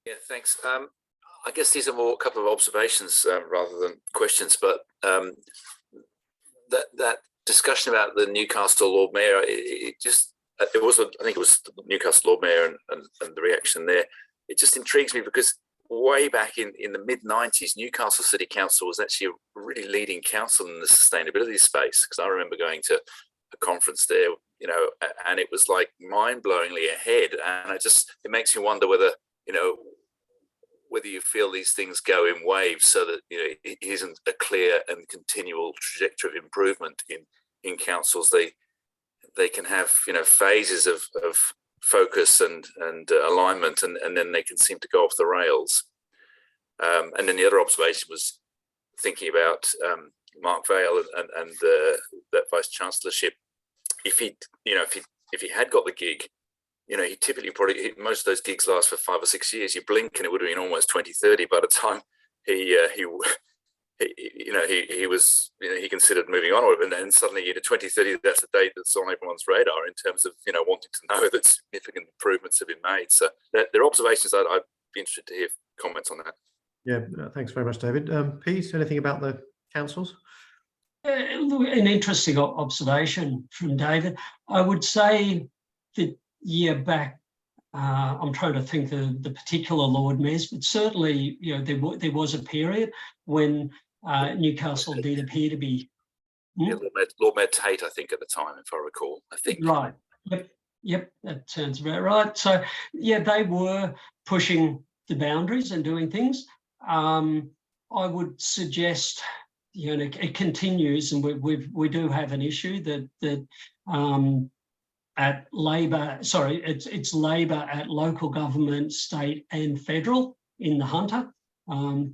Yeah, thanks. I guess these are more a couple of observations rather than questions, but that discussion about the Newcastle Lord Mayor, I think it was the Newcastle Lord Mayor and the reaction there. It just intrigues me because way back in the mid-90s, Newcastle City Council was actually a really leading council in the sustainability space, because I remember going to a conference there, and it was like mind-blowingly ahead. And it makes me wonder whether you feel these things go in waves so that it isn't a clear and continual trajectory of improvement in councils. They can have phases of focus and alignment, and then they can seem to go off the rails. And then the other observation was thinking about Mark Vaile and that vice chancellorship. If he had got the gig, he typically most of those gigs last for 5 or 6 years. You blink and it would have been almost 2030 by the time he he was, he considered moving on, and then suddenly 2030, that's a date that's on everyone's radar in terms of wanting to know that significant improvements have been made. So there are observations that I'd be interested to hear comments on that. Yeah, thanks very much, David. Pete, anything about the councils? An interesting observation from David. I would say that back, I'm trying to think the particular Lord Mayors, but certainly there was a period when Newcastle did appear to be. Yeah, Lord Mayor Tate, I think, at the time, if I recall. I think. Right. Yep. That sounds about right. So yeah, they were pushing the boundaries and doing things. I would suggest, it continues, and we do have an issue that at Labor, sorry, it's Labor at local government, state and federal in the Hunter.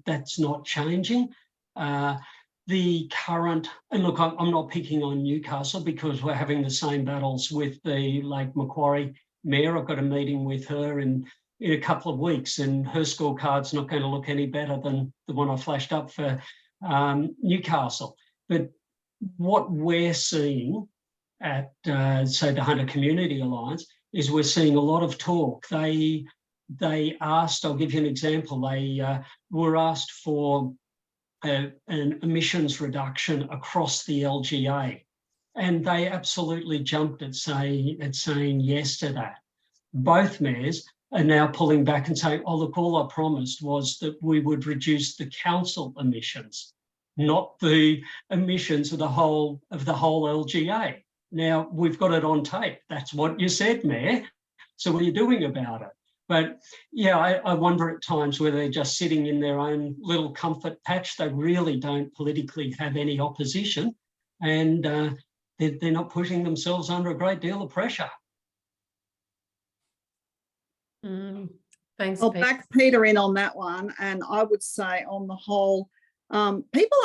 That's not changing. The current, and look, I'm not picking on Newcastle because we're having the same battles with the Lake Macquarie Mayor. I've got a meeting with her in a couple of weeks, and her scorecard's not going to look any better than the one I flashed up for Newcastle. But what we're seeing at, say, the Hunter Community Alliance is we're seeing a lot of talk. They asked, I'll give you an example, they were asked for an emissions reduction across the LGA, and they absolutely jumped at saying yes to that. Both mayors are now pulling back and saying, oh, look, all I promised was that we would reduce the council emissions, not the emissions of the whole LGA. Now, we've got it on tape. That's what you said, Mayor. So what are you doing about it? But yeah, I wonder at times whether they're just sitting in their own little comfort patch. They really don't politically have any opposition, and they're not pushing themselves under a great deal of pressure. Thanks. I'll back Peter in on that one, and I would say on the whole, people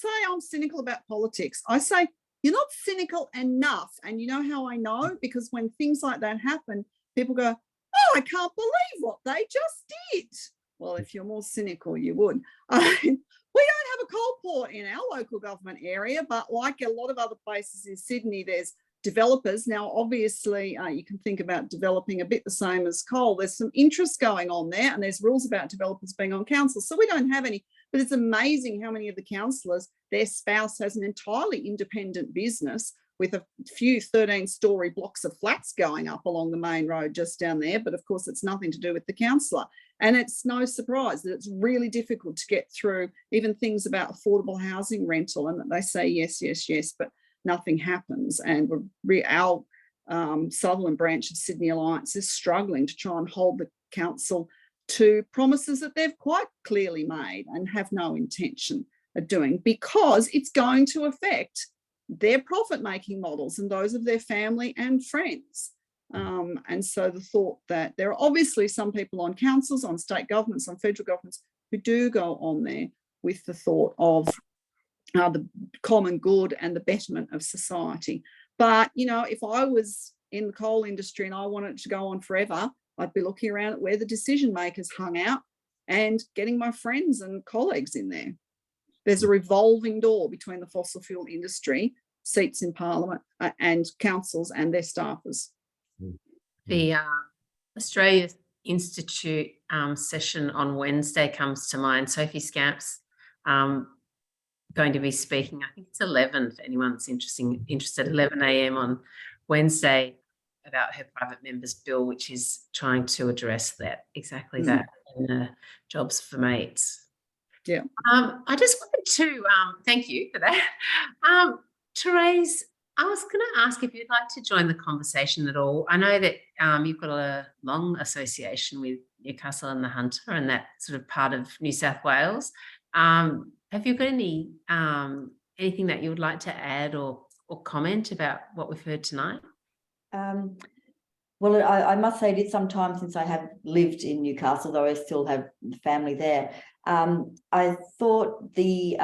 say I'm cynical about politics. I say you're not cynical enough, and you know how I know? Because when things like that happen, people go, oh, I can't believe what they just did. Well, if you're more cynical, you would. We don't have a coal port in our local government area, but like a lot of other places in Sydney, there's developers. Now, obviously, you can think about developing a bit the same as coal. There's some interest going on there, and there's rules about developers being on council. So we don't have any, but it's amazing how many of the councillors, their spouse has an entirely independent business with a few 13-storey blocks of flats going up along the main road just down there. But of course, it's nothing to do with the councillor. And it's no surprise that it's really difficult to get through even things about affordable housing rental, and that they say yes, yes, yes, but nothing happens. And our Sutherland branch of Sydney Alliance is struggling to try and hold the council to promises that they've quite clearly made and have no intention of doing, because it's going to affect their profit-making models and those of their family and friends. And so the thought that there are obviously some people on councils, on state governments, on federal governments who do go on there with the thought of the common good and the betterment of society. But, if I was in the coal industry and I wanted it to go on forever, I'd be looking around at where the decision makers hung out and getting my friends and colleagues in there. There's a revolving door between the fossil fuel industry, seats in Parliament, and councils and their staffers. The Australia Institute session on Wednesday comes to mind. Sophie Scamp's going to be speaking. I think it's 11 for anyone that's interested, 11 a.m. on Wednesday, about her private members bill, which is trying to address that, exactly that, in jobs for mates. Yeah. I just wanted to thank you for that. Therese, I was going to ask if you'd like to join the conversation at all. I know that you've got a long association with Newcastle and the Hunter and that sort of part of New South Wales. Have you got any anything that you would like to add or comment about what we've heard tonight? Well, I must say it is some time since I have lived in Newcastle, though I still have family there. I thought the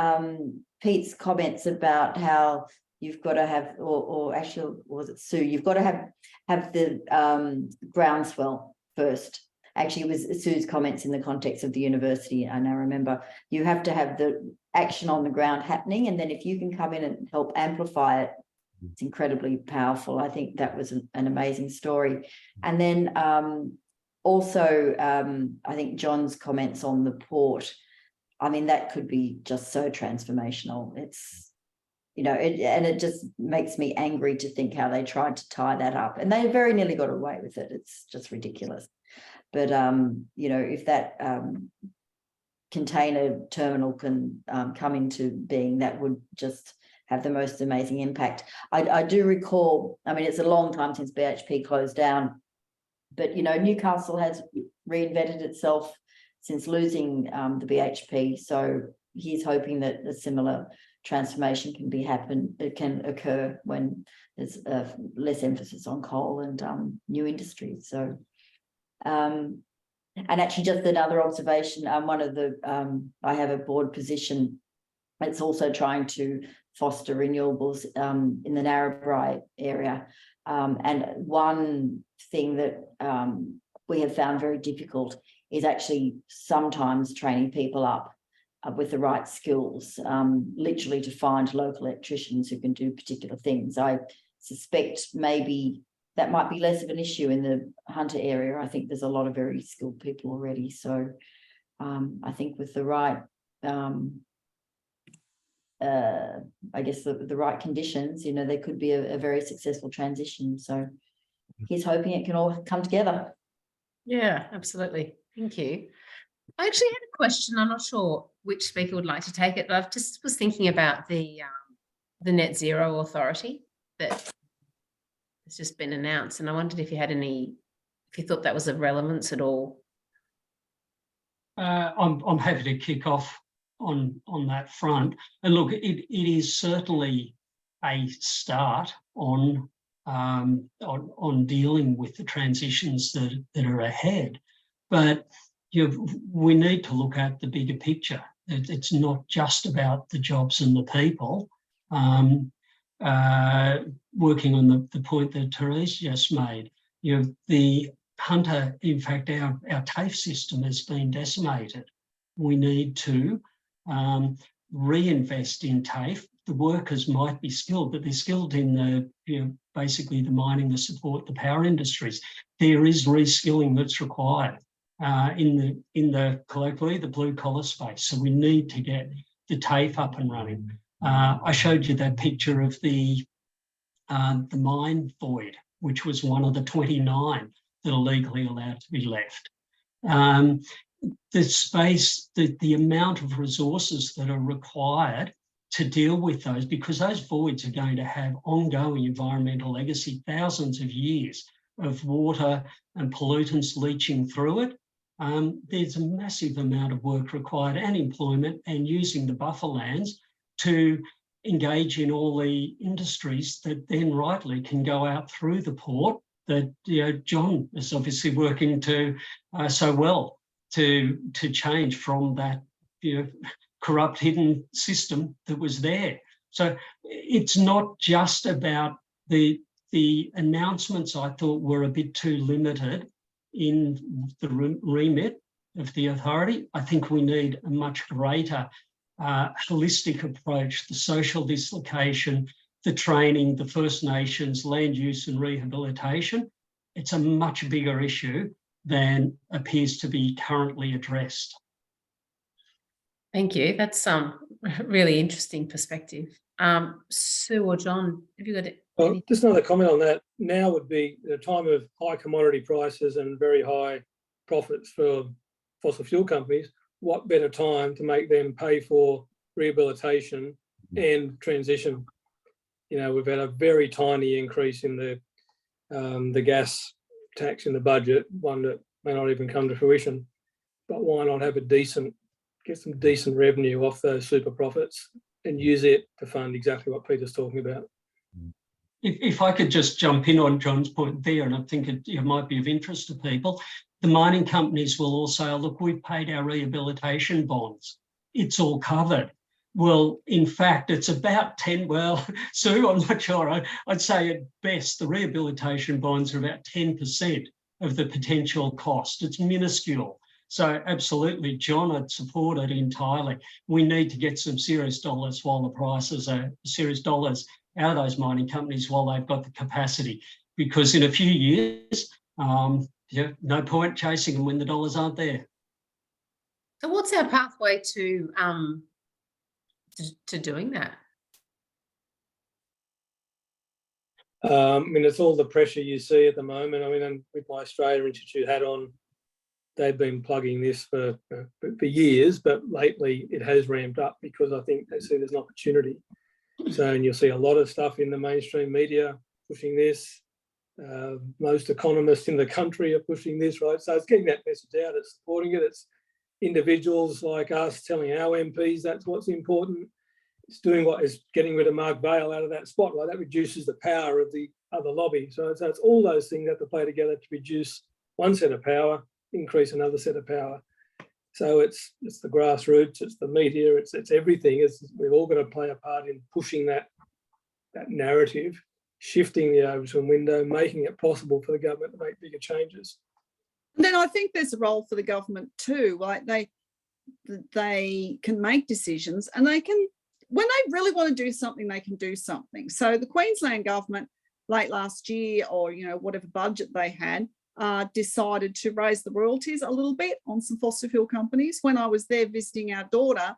Pete's comments about how you've got to have, or actually, was it Sue? You've got to have the groundswell first. actually it was Sue's comments in the context of the university. And I remember you have to have the action on the ground happening. And then if you can come in and help amplify it, it's incredibly powerful. I think that was an amazing story. And then also, I think John's comments on the port, I mean, that could be just so transformational. It's, you know, it just makes me angry to think how they tried to tie that up. And they very nearly got away with it. It's just ridiculous. But, you know, if that container terminal can come into being, that would just have the most amazing impact. I do recall, I mean, it's a long time since BHP closed down, but, you know, Newcastle has reinvented itself since losing the BHP. So he's hoping that a similar transformation can occur when there's less emphasis on coal and new industries. So, and actually just another observation, one of the, I have a board position that's also trying to foster renewables in the Narrabri area. And one thing that we have found very difficult is actually sometimes training people up with the right skills, literally to find local electricians who can do particular things. I suspect maybe that might be less of an issue in the Hunter area. I think there's a lot of very skilled people already. So I think with the right, I guess the right conditions, you know, there could be a very successful transition. So he's hoping it can all come together. Yeah, absolutely. Thank you. I actually had a question. I'm not sure which speaker would like to take it, but I just was thinking about the Net Zero Authority that has just been announced, and I wondered if you had if you thought that was of relevance at all. I'm happy to kick off on that front. And look, it is certainly a start on dealing with the transitions that are ahead. But we need to look at the bigger picture. It's not just about the jobs and the people. Working on the point that Therese just made, the Hunter, in fact, our TAFE system has been decimated. We need to reinvest in TAFE. The workers might be skilled, but they're skilled in basically the mining, the support, the power industries. There is reskilling that's required in the colloquially the blue collar space. So we need to get the TAFE up and running. I showed you that picture of the mine void, which was one of the 29 that are legally allowed to be left. The space, the amount of resources that are required to deal with those, because those voids are going to have ongoing environmental legacy, thousands of years of water and pollutants leaching through it. There's a massive amount of work required and employment, and using the buffer lands to engage in all the industries that then rightly can go out through the port that John is obviously working to so well to change from that corrupt hidden system that was there. So it's not just about the announcements. I thought were a bit too limited in the remit of the authority. I think we need a much greater holistic approach, the social dislocation, the training, the First Nations, land use and rehabilitation. It's a much bigger issue than appears to be currently addressed. Thank you. That's really interesting perspective. Sue or John, have you got it? Well, just another comment on that. Now would be the time of high commodity prices and very high profits for fossil fuel companies. What better time to make them pay for rehabilitation and transition? We've had a very tiny increase in the gas tax in the budget, one that may not even come to fruition. But why not have get some decent revenue off those super profits and use it to fund exactly what Peter's talking about? If I could just jump in on John's point there, and I think it might be of interest to people, the mining companies will all say, look, we've paid our rehabilitation bonds. It's all covered. Well, in fact, it's about 10, well, Sue, I'm not sure. I'd say at best, the rehabilitation bonds are about 10% of the potential cost. It's minuscule. So absolutely, John, I'd support it entirely. We need to get some serious dollars while the prices are serious dollars out of those mining companies while they've got the capacity, because in a few years, no point chasing them when the dollars aren't there. So what's our pathway to doing that? I mean, it's all the pressure you see at the moment. I mean, and with my Australia Institute hat on, they've been plugging this for years, but lately it has ramped up because I think they see there's an opportunity. So, and you'll see a lot of stuff in the mainstream media pushing this. Most economists in the country are pushing this, right? So it's getting that message out, it's supporting it. It's individuals like us telling our MPs that's what's important. It's doing what is getting rid of Mark Vaile out of that spotlight. That reduces the power of the other lobby. So it's all those things have to play together to reduce one set of power, increase another set of power. So it's the grassroots, it's the media, it's everything. We've all got to play a part in pushing that narrative, shifting the Overton window, making it possible for the government to make bigger changes. And then I think there's a role for the government too. Like they can make decisions, and they can, when they really want to do something, they can do something. So the Queensland government late last year, or whatever budget they had, decided to raise the royalties a little bit on some fossil fuel companies. When I was there visiting our daughter,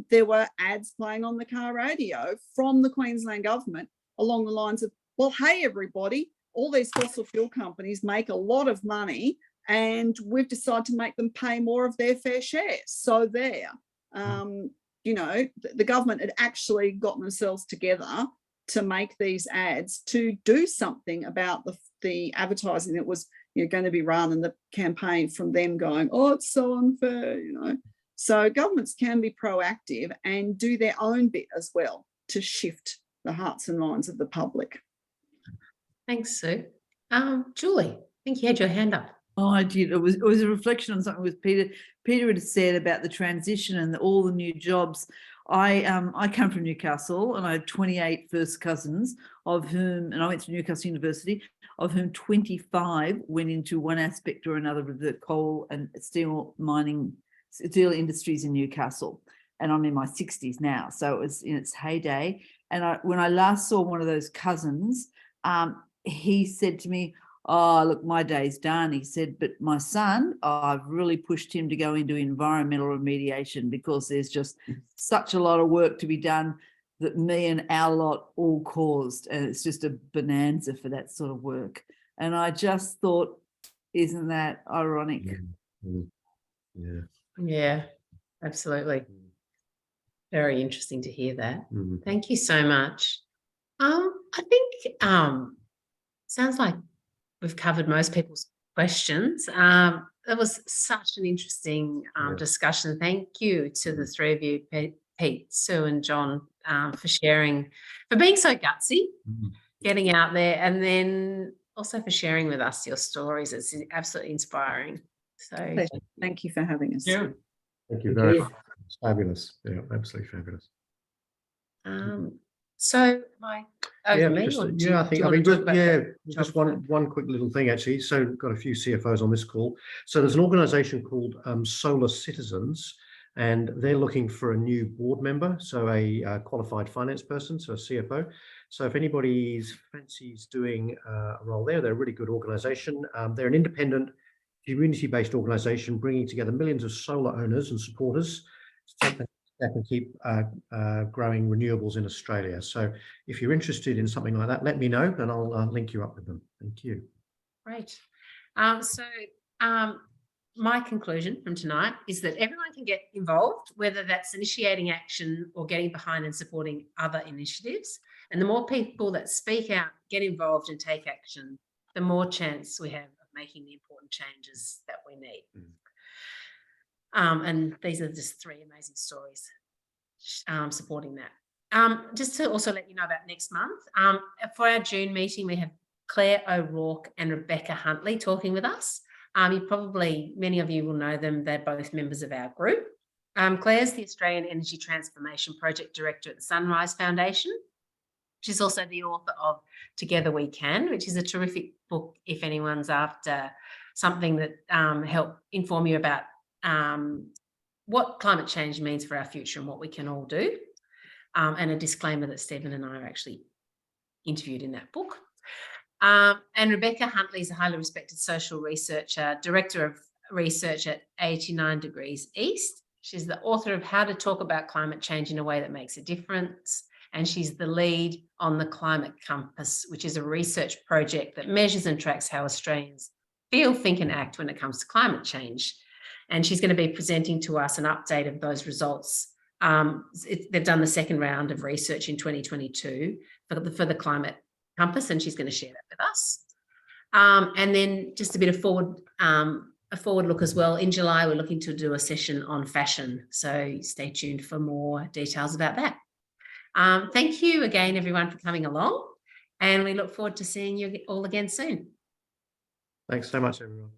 there were ads playing on the car radio from the Queensland government along the lines of, well, hey, everybody, all these fossil fuel companies make a lot of money and we've decided to make them pay more of their fair share. So there, the government had actually gotten themselves together to make these ads to do something about the advertising that was going to be run, and the campaign from them going, oh, it's so unfair, So governments can be proactive and do their own bit as well to shift the hearts and minds of the public. Thanks, Sue. Julie, I think you had your hand up. Oh, I did. It was a reflection on something with Peter. Peter had said about the transition and all the new jobs. I come from Newcastle, and I had 28 first cousins, of whom, and I went to Newcastle University, of whom 25 went into one aspect or another of the coal and steel industries in Newcastle. And I'm in my 60s now, so it was in its heyday. And when I last saw one of those cousins, he said to me, oh, look, my day's done. He said, but my son, I've really pushed him to go into environmental remediation because there's just such a lot of work to be done that me and our lot all caused. And it's just a bonanza for that sort of work. And I just thought, isn't that ironic? Yeah. Yeah, absolutely. Very interesting to hear that. Mm-hmm. Thank you so much. I think sounds like we've covered most people's questions. That was such an interesting discussion. Thank you to the three of you, Pete, Sue and John, for sharing, for being so gutsy, getting out there, and then also for sharing with us your stories. It's absolutely inspiring. So thank you for having us. Yeah. Thank you very much. It's fabulous. Yeah, absolutely fabulous. So over me? Just one quick little thing actually. So we've got a few CFOs on this call. So there's an organisation called Solar Citizens, and they're looking for a new board member, so a qualified finance person, so a CFO. So if anybody fancies doing a role there, they're a really good organisation. They're an independent, community-based organisation bringing together millions of solar owners and supporters to take the step and keep growing renewables in Australia. So if you're interested in something like that, let me know and I'll link you up with them. Thank you. Great. My conclusion from tonight is that everyone can get involved, whether that's initiating action or getting behind and supporting other initiatives. And the more people that speak out, get involved and take action, the more chance we have of making the important changes that we need. And these are just three amazing stories supporting that. Just to also let you know about next month, for our June meeting, we have Claire O'Rourke and Rebecca Huntley talking with us. Many of you will know them. They're both members of our group. Claire's the Australian Energy Transformation Project Director at the Sunrise Foundation. She's also the author of Together We Can, which is a terrific book if anyone's after something that help inform you about what climate change means for our future and what we can all do. And a disclaimer that Stephen and I are actually interviewed in that book. And Rebecca Huntley is a highly respected social researcher, Director of Research at 89 Degrees East. She's the author of How to Talk About Climate Change in a Way That Makes a Difference. And she's the lead on the Climate Compass, which is a research project that measures and tracks how Australians feel, think and act when it comes to climate change. And she's going to be presenting to us an update of those results. They've done the second round of research in 2022 for the Climate Compass, and she's going to share that with us. And then just a bit of forward look as well. In July, we're looking to do a session on fashion. So stay tuned for more details about that. Thank you again, everyone, for coming along. And we look forward to seeing you all again soon. Thanks so much, everyone.